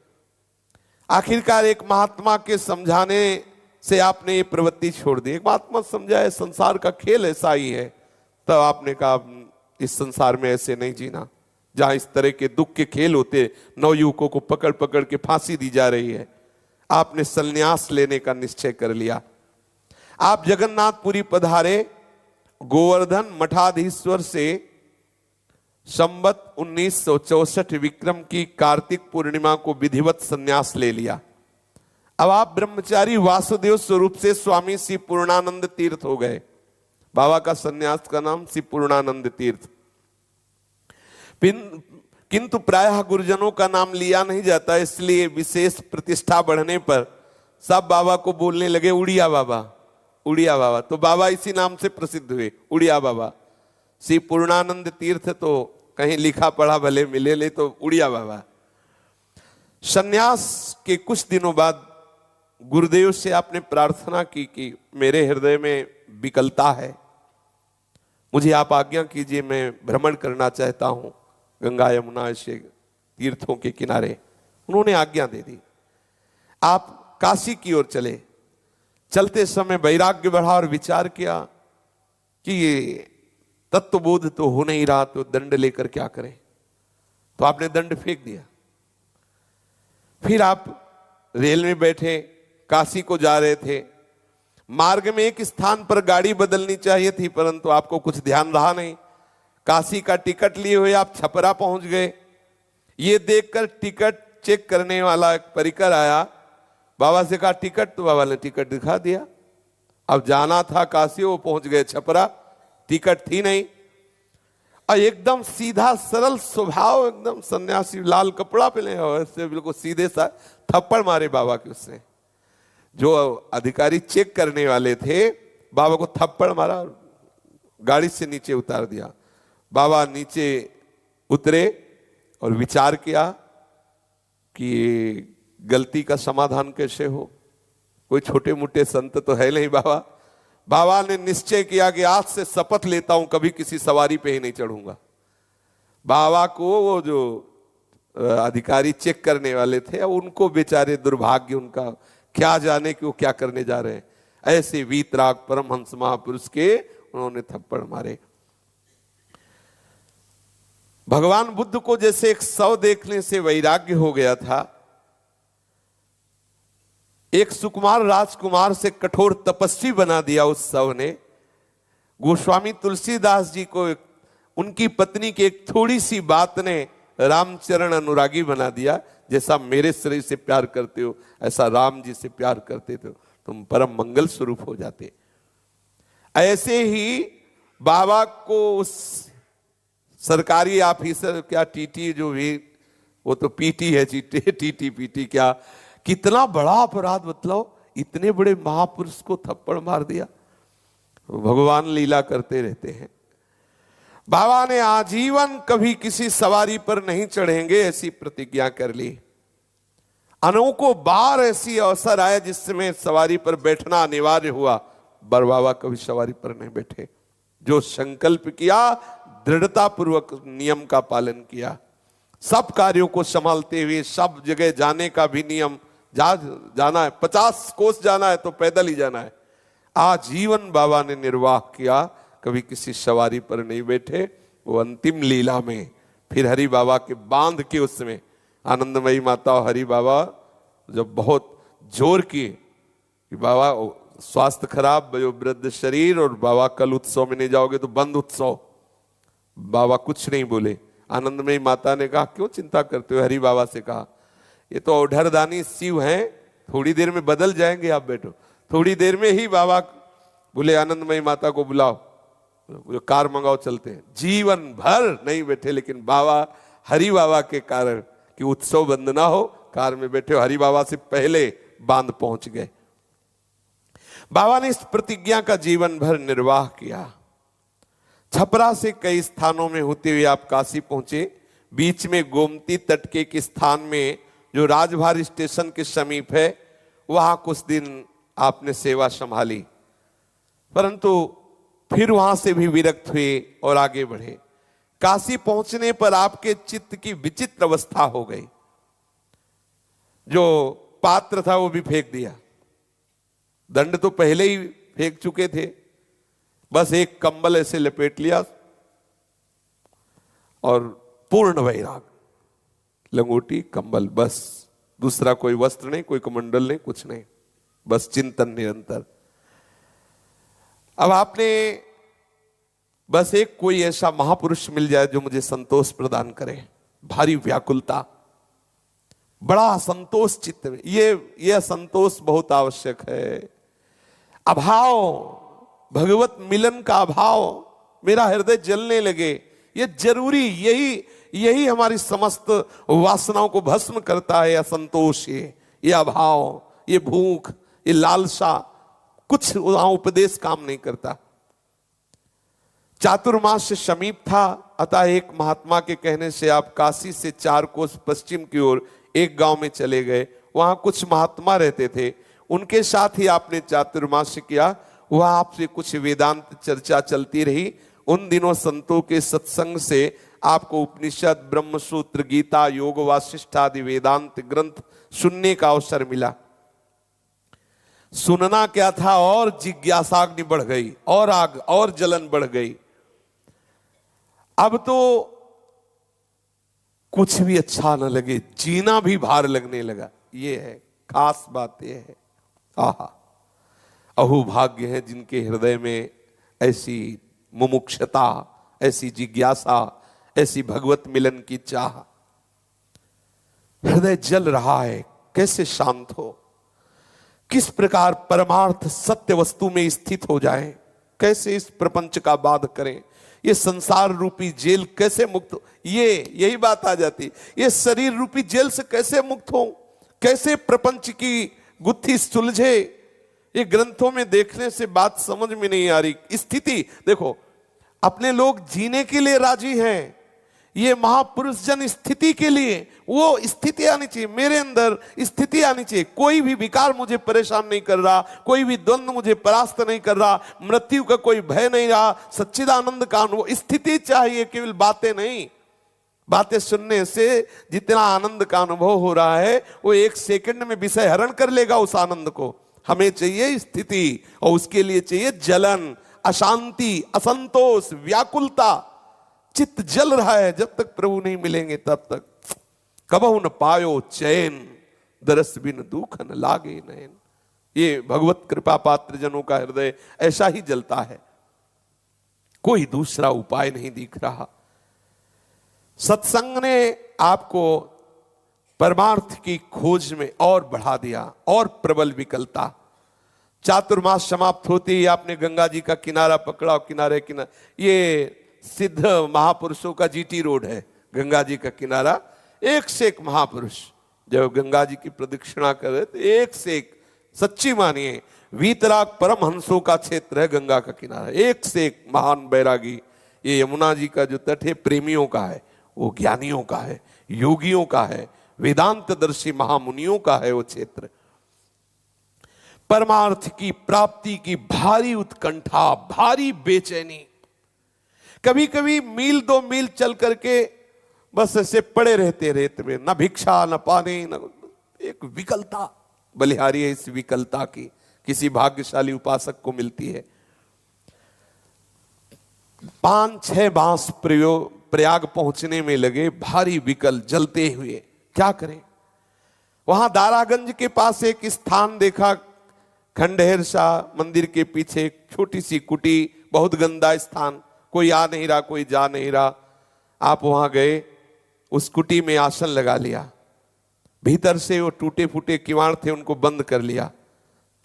आखिरकार एक महात्मा के समझाने से आपने ये प्रवृत्ति छोड़ दी। एक महात्मा समझाए संसार का खेल ऐसा ही है, तब आपने कहा इस संसार में ऐसे नहीं जीना, जहां इस तरह के दुख के खेल होते, नवयुवकों को पकड़ पकड़ के फांसी दी जा रही है, आपने संन्यास लेने का निश्चय कर लिया। आप जगन्नाथपुरी पधारे। गोवर्धन मठाधीश्वर से संवत 1964 विक्रम की कार्तिक पूर्णिमा को विधिवत संन्यास ले लिया। अब आप ब्रह्मचारी वासुदेव स्वरूप से स्वामी श्री पूर्णानंद तीर्थ हो गए। बाबा का संन्यास का नाम श्री पूर्णानंद तीर्थ। किंतु प्रायः गुरुजनों का नाम लिया नहीं जाता, इसलिए विशेष प्रतिष्ठा बढ़ने पर सब बाबा को बोलने लगे उड़िया बाबा, उड़िया बाबा। तो बाबा इसी नाम से प्रसिद्ध हुए, उड़िया बाबा। श्री पूर्णानंद तीर्थ तो कहीं लिखा पढ़ा भले मिले, ले तो उड़िया बाबा। संन्यास के कुछ दिनों बाद गुरुदेव से आपने प्रार्थना की कि मेरे हृदय में विकलता है, मुझे आप आज्ञा कीजिए, मैं भ्रमण करना चाहता हूं गंगा यमुना ऐसे तीर्थों के किनारे। उन्होंने आज्ञा दे दी। आप काशी की ओर चले। चलते समय वैराग्य बढ़ा और विचार किया कि ये तत्वबोध तो हो नहीं रहा, तो दंड लेकर क्या करें। तो आपने दंड फेंक दिया। फिर आप रेल में बैठे, काशी को जा रहे थे। मार्ग में एक स्थान पर गाड़ी बदलनी चाहिए थी, परंतु आपको कुछ ध्यान रहा नहीं। काशी का टिकट लिए हुए आप छपरा पहुंच गए। ये देखकर टिकट चेक करने वाला एक परिकर आया, बाबा से कहा टिकट, तो बाबा ने टिकट दिखा दिया। अब जाना था काशी, वो पहुंच गए छपरा, टिकट थी नहीं। और एकदम सीधा सरल स्वभाव, एकदम सन्यासी, लाल कपड़ा पहने और ऐसे बिल्कुल सीधे सा थप्पड़ मारे बाबा के। उससे जो अधिकारी चेक करने वाले थे, बाबा को थप्पड़ मारा और गाड़ी से नीचे उतार दिया। बाबा नीचे उतरे और विचार किया कि गलती का समाधान कैसे हो। कोई छोटे मोटे संत तो है नहीं बाबा। बाबा ने निश्चय किया कि आज से शपथ लेता हूं कभी किसी सवारी पे ही नहीं चढ़ूंगा। बाबा को वो जो अधिकारी चेक करने वाले थे, उनको बेचारे दुर्भाग्य, उनका क्या जाने कि वो क्या करने जा रहे हैं। ऐसे वीतराग परमहंस महापुरुष के उन्होंने थप्पड़ मारे। भगवान बुद्ध को जैसे एक शव देखने से वैराग्य हो गया था, एक सुकुमार राजकुमार से कठोर तपस्वी बना दिया उस शव ने। गोस्वामी तुलसीदास जी को उनकी पत्नी की एक थोड़ी सी बात ने रामचरण अनुरागी बना दिया। जैसा मेरे शरीर से प्यार करते हो, ऐसा राम जी से प्यार करते थे, तुम परम मंगल स्वरूप हो जाते। ऐसे ही बाबा को उस सरकारी ऑफिसर, क्या टीटी जो भी, वो तो पीटी है, टीटी पीटी, क्या कितना बड़ा अपराध, मतलब इतने बड़े महापुरुष को थप्पड़ मार दिया। भगवान लीला करते रहते हैं। बाबा ने आजीवन कभी किसी सवारी पर नहीं चढ़ेंगे ऐसी प्रतिज्ञा कर ली। अनेकों बार ऐसी अवसर आया जिसमें सवारी पर बैठना अनिवार्य हुआ, पर बाबा कभी सवारी पर नहीं बैठे। जो संकल्प किया, दृढ़ता पूर्वक नियम का पालन किया। सब कार्यों को संभालते हुए सब जगह जाने का भी नियम, जाना है 50 कोस जाना है तो पैदल ही जाना है। आजीवन बाबा ने निर्वाह किया, कभी किसी सवारी पर नहीं बैठे। वो अंतिम लीला में फिर हरि बाबा के बांध के, उसमें आनंदमयी माता और हरि बाबा जब बहुत जोर किए कि बाबा स्वास्थ्य खराब, वयोवृद्ध शरीर, और बाबा कल उत्सव में नहीं जाओगे तो बंद उत्सव। बाबा कुछ नहीं बोले। आनंदमयी माता ने कहा क्यों चिंता करते हो? हरि बाबा से कहा ये तो औढ़रदानी शिव हैं, थोड़ी देर में बदल जाएंगे, आप बैठो। थोड़ी देर में ही बाबा बोले आनंदमयी माता को बुलाओ, कार मंगाओ, चलते हैं। जीवन भर नहीं बैठे, लेकिन बाबा, हरि बाबा के कारण कि उत्सव बंद ना हो, कार में बैठे, हरि बाबा से पहले बांध पहुंच गए। बाबा ने इस प्रतिज्ञा का जीवन भर निर्वाह किया। छपरा से कई स्थानों में होते हुए आप काशी पहुंचे। बीच में गोमती तट के एक स्थान में जो राजभार स्टेशन के समीप है, वहां कुछ दिन आपने सेवा संभाली, परंतु फिर वहां से भी विरक्त हुए और आगे बढ़े। काशी पहुंचने पर आपके चित्त की विचित्र अवस्था हो गई। जो पात्र था वो भी फेंक दिया, दंड तो पहले ही फेंक चुके थे, बस एक कंबल ऐसे लपेट लिया और पूर्ण वैराग, लंगोटी कंबल, बस दूसरा कोई वस्त्र नहीं, कोई कमंडल नहीं, कुछ नहीं, बस चिंतन निरंतर। अब आपने बस एक कोई ऐसा महापुरुष मिल जाए जो मुझे संतोष प्रदान करे, भारी व्याकुलता, बड़ा असंतोष चित्त में, ये असंतोष बहुत आवश्यक है। अभाव, भगवत मिलन का अभाव, मेरा हृदय जलने लगे, ये जरूरी, यही हमारी समस्त वासनाओं को भस्म करता है। असंतोष, ये अभाव, ये भूख, ये लालसा, कुछ वहां उपदेश काम नहीं करता। चातुर्मास से समीप था, अतः एक महात्मा के कहने से आप काशी से 4 कोस पश्चिम की ओर एक गांव में चले गए। वहां कुछ महात्मा रहते थे, उनके साथ ही आपने चातुर्मास किया। वह आपसे कुछ वेदांत चर्चा चलती रही। उन दिनों संतों के सत्संग से आपको उपनिषद, ब्रह्मसूत्र, गीता, योग वासिष्ठ आदि वेदांत ग्रंथ सुनने का अवसर मिला। सुनना क्या था, और जिज्ञासाग्नि बढ़ गई, और आग और जलन बढ़ गई। अब तो कुछ भी अच्छा न लगे, जीना भी भार लगने लगा। ये है खास बात, ये है। आहा, अहो भाग्य है जिनके हृदय में ऐसी मुमुक्षता, ऐसी जिज्ञासा, ऐसी भगवत मिलन की चाह। हृदय जल रहा है, कैसे शांत हो, किस प्रकार परमार्थ सत्य वस्तु में स्थित हो जाए, कैसे इस प्रपंच का बाध करें, ये संसार रूपी जेल कैसे मुक्त हो, यही बात आ जाती। ये शरीर रूपी जेल से कैसे मुक्त हो, कैसे प्रपंच की गुत्थी सुलझे, ये ग्रंथों में देखने से बात समझ में नहीं आ रही। स्थिति देखो, अपने लोग जीने के लिए राजी हैं, ये महापुरुष जन स्थिति के लिए, वो स्थिति आनी चाहिए, मेरे अंदर स्थिति आनी चाहिए। कोई भी विकार मुझे परेशान नहीं कर रहा, कोई भी द्वंद्व मुझे परास्त नहीं कर रहा, मृत्यु का कोई भय नहीं रहा, सच्चिदानंद का अनुभव, स्थिति चाहिए, केवल बातें नहीं। बातें सुनने से जितना आनंद का अनुभव हो रहा है, वो 1 सेकंड में विषय हरण कर लेगा उस आनंद को। हमें चाहिए स्थिति, और उसके लिए चाहिए जलन, अशांति, असंतोष, व्याकुलता। चित्त जल रहा है, जब तक प्रभु नहीं मिलेंगे तब तक। कबहु न पायो चैन, दरस बिन दुख न लागे नैन। ये भगवत कृपा पात्र जनों का हृदय ऐसा ही जलता है, कोई दूसरा उपाय नहीं दिख रहा। सत्संग ने आपको परमार्थ की खोज में और बढ़ा दिया, और प्रबल विकलता। चातुर्मास समाप्त होते ही आपने गंगा जी का किनारा पकड़ा, किनारे ये सिद्ध महापुरुषों का जीटी रोड है, गंगा जी का किनारा। एक से एक महापुरुष जब गंगा जी की प्रदक्षिणा करे तो एक से एक, सच्ची मानिए, वीतराग परमहंसों का क्षेत्र है गंगा का किनारा। एक से एक महान बैरागी। ये यमुना जी का जो तट है, प्रेमियों का है, वो ज्ञानियों का है, योगियों का है, वेदांतदर्शी महामुनियों का है वो क्षेत्र। परमार्थ की प्राप्ति की भारी उत्कंठा, भारी बेचैनी। कभी कभी मील 2 मील चल करके बस ऐसे पड़े रहते रेत में, न भिक्षा न पानी, न एक विकलता बलिहारी है। इस विकलता की किसी भाग्यशाली उपासक को मिलती है। 5-6 बांस प्रयाग पहुंचने में लगे, भारी विकल, जलते हुए। क्या करें? वहां दारागंज के पास एक स्थान देखा, खंडहर शाह मंदिर के पीछे एक छोटी सी कुटी, बहुत गंदा स्थान, कोई आ नहीं रहा, कोई जा नहीं रहा। आप वहां गए, उस कुटी में आसन लगा लिया, भीतर से वो टूटे फूटे किवाड़ थे उनको बंद कर लिया।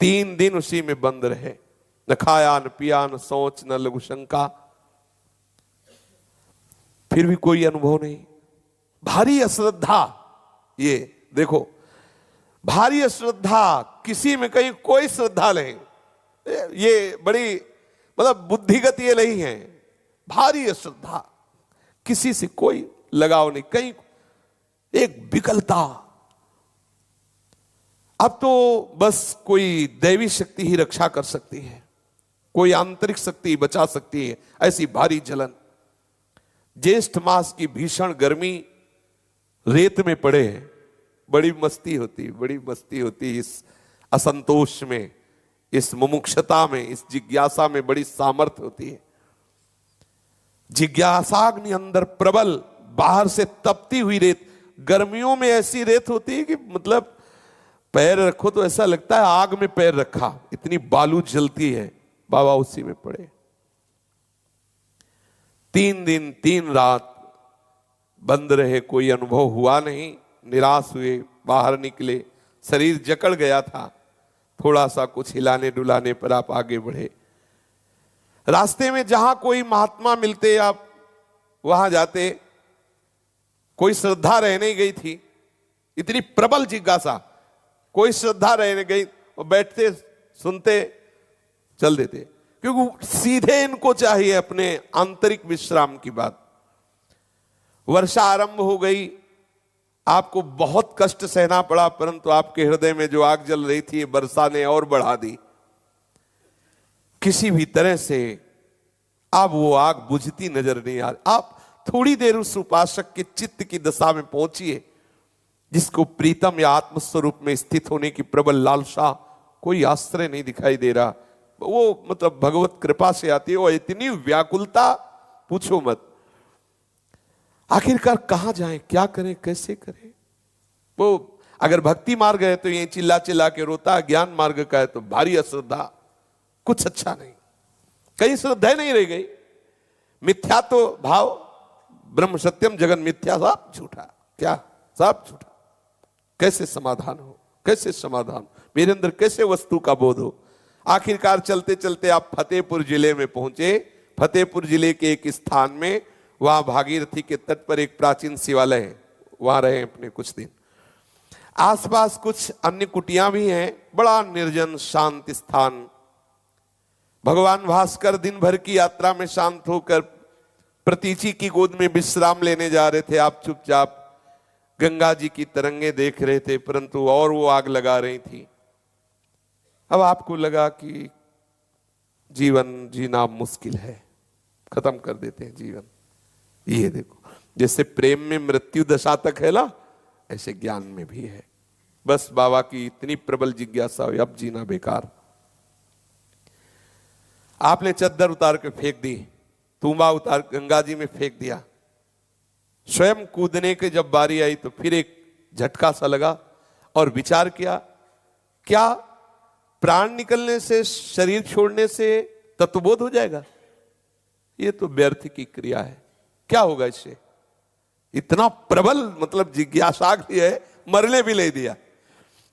3 दिन उसी में बंद रहे, न खाया न पिया, न सोच, न लघु शंका, फिर भी कोई अनुभव नहीं। भारी अश्रद्धा, ये देखो, भारी अश्रद्धा, किसी में कहीं कोई श्रद्धा नहीं। ये बड़ी मतलब बुद्धिगत ये नहीं है, भारी अश्रद्धा, किसी से कोई लगाव नहीं, कहीं एक विकलता। अब तो बस कोई दैवी शक्ति ही रक्षा कर सकती है, कोई आंतरिक शक्ति बचा सकती है, ऐसी भारी जलन। ज्येष्ठ मास की भीषण गर्मी, रेत में पड़े हैं, बड़ी मस्ती होती इस असंतोष में, इस मुमुक्षता में, इस जिज्ञासा में बड़ी सामर्थ्य होती है। जिज्ञासाग्नि अंदर प्रबल, बाहर से तपती हुई रेत, गर्मियों में ऐसी रेत होती है कि मतलब पैर रखो तो ऐसा लगता है आग में पैर रखा, इतनी बालू जलती है। बाबा उसी में पड़े। 3 दिन 3 रात बंद रहे, कोई अनुभव हुआ नहीं। निराश हुए, बाहर निकले, शरीर जकड़ गया था। थोड़ा सा कुछ हिलाने डुलाने पर आप आगे बढ़े। रास्ते में जहां कोई महात्मा मिलते आप वहां जाते। कोई श्रद्धा रहने गई थी, इतनी प्रबल जिज्ञासा, कोई श्रद्धा रहने गई और बैठते सुनते चल देते, क्योंकि सीधे इनको चाहिए अपने आंतरिक विश्राम की बात। वर्षा आरंभ हो गई, आपको बहुत कष्ट सहना पड़ा, परंतु आपके हृदय में जो आग जल रही थी वर्षा ने और बढ़ा दी। किसी भी तरह से अब वो आग बुझती नजर नहीं आ रही। आप थोड़ी देर उस उपासक के चित्त की दशा में पहुंचिए जिसको प्रीतम या आत्मस्वरूप में स्थित होने की प्रबल लालसा, कोई आश्रय नहीं दिखाई दे रहा। वो मतलब भगवत कृपा से आती है। वो इतनी व्याकुलता पूछो मत। आखिरकार कहां जाएं, क्या करें, कैसे करें। वो अगर भक्ति मार्ग है तो ये चिल्ला चिल्ला के रोता, ज्ञान मार्ग का है तो भारी अश्रद्धा, कुछ अच्छा नहीं, कहीं श्रद्धा नहीं रह गई। मिथ्या तो भाव, ब्रह्म सत्यम जगन मिथ्या, सब झूठा। क्या सब झूठा। कैसे समाधान हो, कैसे समाधान, मेरे अंदर कैसे वस्तु का बोध हो। आखिरकार चलते चलते आप फतेहपुर जिले में पहुंचे। फतेहपुर जिले के एक स्थान में, वहां भागीरथी के तट पर एक प्राचीन शिवालय है, वहां रहे अपने कुछ दिन। आसपास कुछ अन्य कुटियां भी हैं, बड़ा निर्जन शांत स्थान। भगवान भास्कर दिन भर की यात्रा में शांत होकर प्रतीची की गोद में विश्राम लेने जा रहे थे। आप चुपचाप गंगा जी की तरंगे देख रहे थे, परंतु और वो आग लगा रही थी। अब आपको लगा कि जीवन जीना मुश्किल है, खत्म कर देते हैं जीवन। ये देखो, जैसे प्रेम में मृत्यु दशा तक है ना, ऐसे ज्ञान में भी है। बस बाबा की इतनी प्रबल जिज्ञासा हुई, अब जीना बेकार। आपने चद्दर उतार के फेंक दी, तुम्बा उतार गंगा जी में फेंक दिया। स्वयं कूदने की जब बारी आई तो फिर एक झटका सा लगा और विचार किया, क्या प्राण निकलने से, शरीर छोड़ने से तत्वबोध हो जाएगा? ये तो व्यर्थ की क्रिया है, क्या होगा इससे? इतना प्रबल मतलब जिज्ञासा है, मरने भी ले दिया।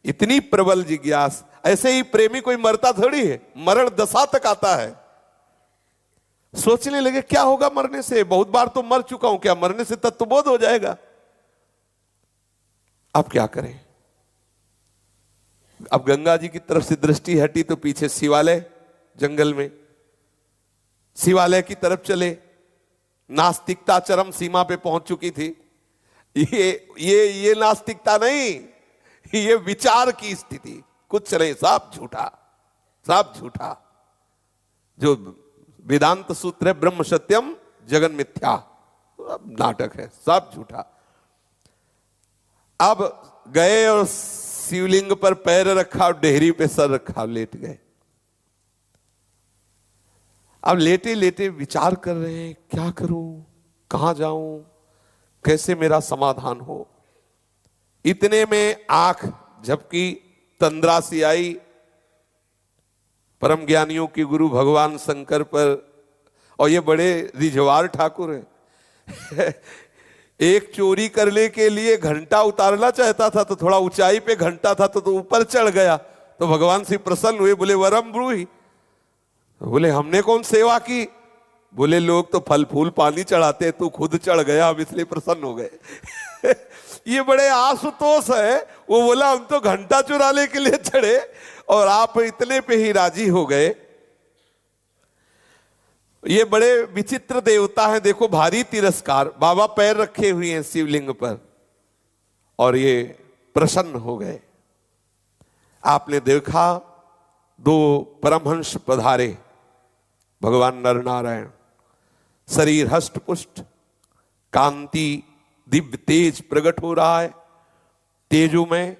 इतनी प्रबल जिज्ञास, ऐसे ही प्रेमी कोई मरता थोड़ी है, मरण दशा तक आता है। सोचने लगे क्या होगा मरने से, बहुत बार तो मर चुका हूं, क्या मरने से तत्वबोध हो जाएगा? अब क्या करें? अब गंगा जी की तरफ से दृष्टि हटी तो पीछे शिवालय, जंगल में शिवालय की तरफ चले। नास्तिकता चरम सीमा पे पहुंच चुकी थी। ये नास्तिकता नहीं, ये विचार की स्थिति, कुछ नहीं, सब झूठा, सब झूठा। जो वेदांत सूत्र है ब्रह्म सत्यम जगन मिथ्या, अब नाटक है, सब झूठा। अब गए और शिवलिंग पर पैर रखा और डेहरी पे सर रखा, लेट गए। अब लेटे लेटे विचार कर रहे हैं, क्या करूं, कहां जाऊं, कैसे मेरा समाधान हो। इतने में आंख झपकी, तंद्रा सी आई परम ज्ञानियों की गुरु भगवान शंकर पर। और ये बड़े रिझवार ठाकुर हैं। एक चोरी करने के लिए घंटा उतारना चाहता था तो थोड़ा ऊंचाई पे घंटा था तो ऊपर चढ़ गया, तो भगवान से प्रसन्न हुए, बोले वरम ब्रूहि। बोले हमने कौन सेवा की? बोले लोग तो फल फूल पानी चढ़ाते, तू खुद चढ़ गया, अब इसलिए प्रसन्न हो गए। ये बड़े आशुतोष है। वो बोला हम तो घंटा चुराने के लिए चढ़े और आप इतने पे ही राजी हो गए। ये बड़े विचित्र देवता हैं, देखो भारी तिरस्कार। बाबा पैर रखे हुए हैं शिवलिंग पर और ये प्रसन्न हो गए। आपने देखा 2 परमहंस पधारे, भगवान नर नारायण, शरीर हष्ट पुष्ट, कांति दिव्य तेज प्रकट हो रहा है। तेजो में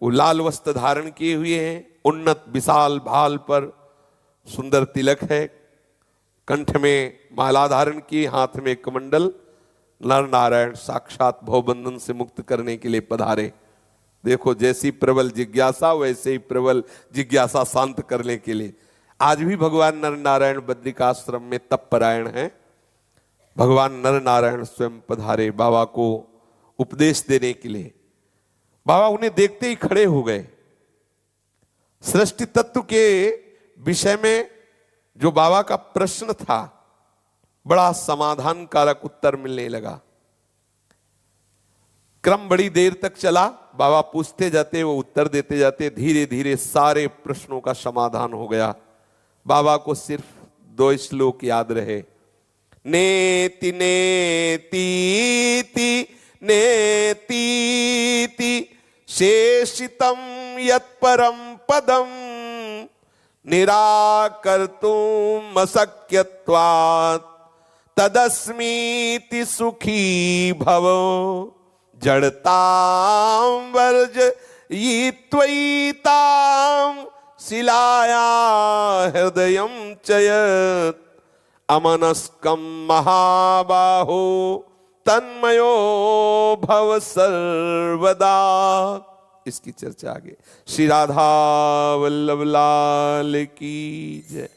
वो लाल वस्त्र धारण किए हुए हैं, उन्नत विशाल भाल पर सुंदर तिलक है, कंठ में माला धारण की, हाथ में कमंडल, नर नारायण साक्षात भवबंधन से मुक्त करने के लिए पधारे। देखो, जैसी प्रबल जिज्ञासा वैसे ही प्रबल जिज्ञासा शांत करने के लिए आज भी भगवान नर नारायण बद्रिकाश्रम में तपपरायण हैं। भगवान नर नारायण स्वयं पधारे बाबा को उपदेश देने के लिए। बाबा उन्हें देखते ही खड़े हो गए। सृष्टि तत्व के विषय में जो बाबा का प्रश्न था, बड़ा समाधान कारक उत्तर मिलने लगा। क्रम बड़ी देर तक चला, बाबा पूछते जाते, वो उत्तर देते जाते, धीरे धीरे सारे प्रश्नों का समाधान हो गया। बाबा को सिर्फ 2 श्लोक याद रहे, नेति नेतीति नेतीति शेषितम यत्परम पदम निराकर्तुम अशक्यत्वात् तदस्मीति सुखी भव जड़तां वर्जयित्वैतां शिलाया हृदयं चयत् अमनस्कं महाबाहो तन्मयो भव सर्वदा। इसकी चर्चा आगे। श्री राधा वल्लभ लाल की जय।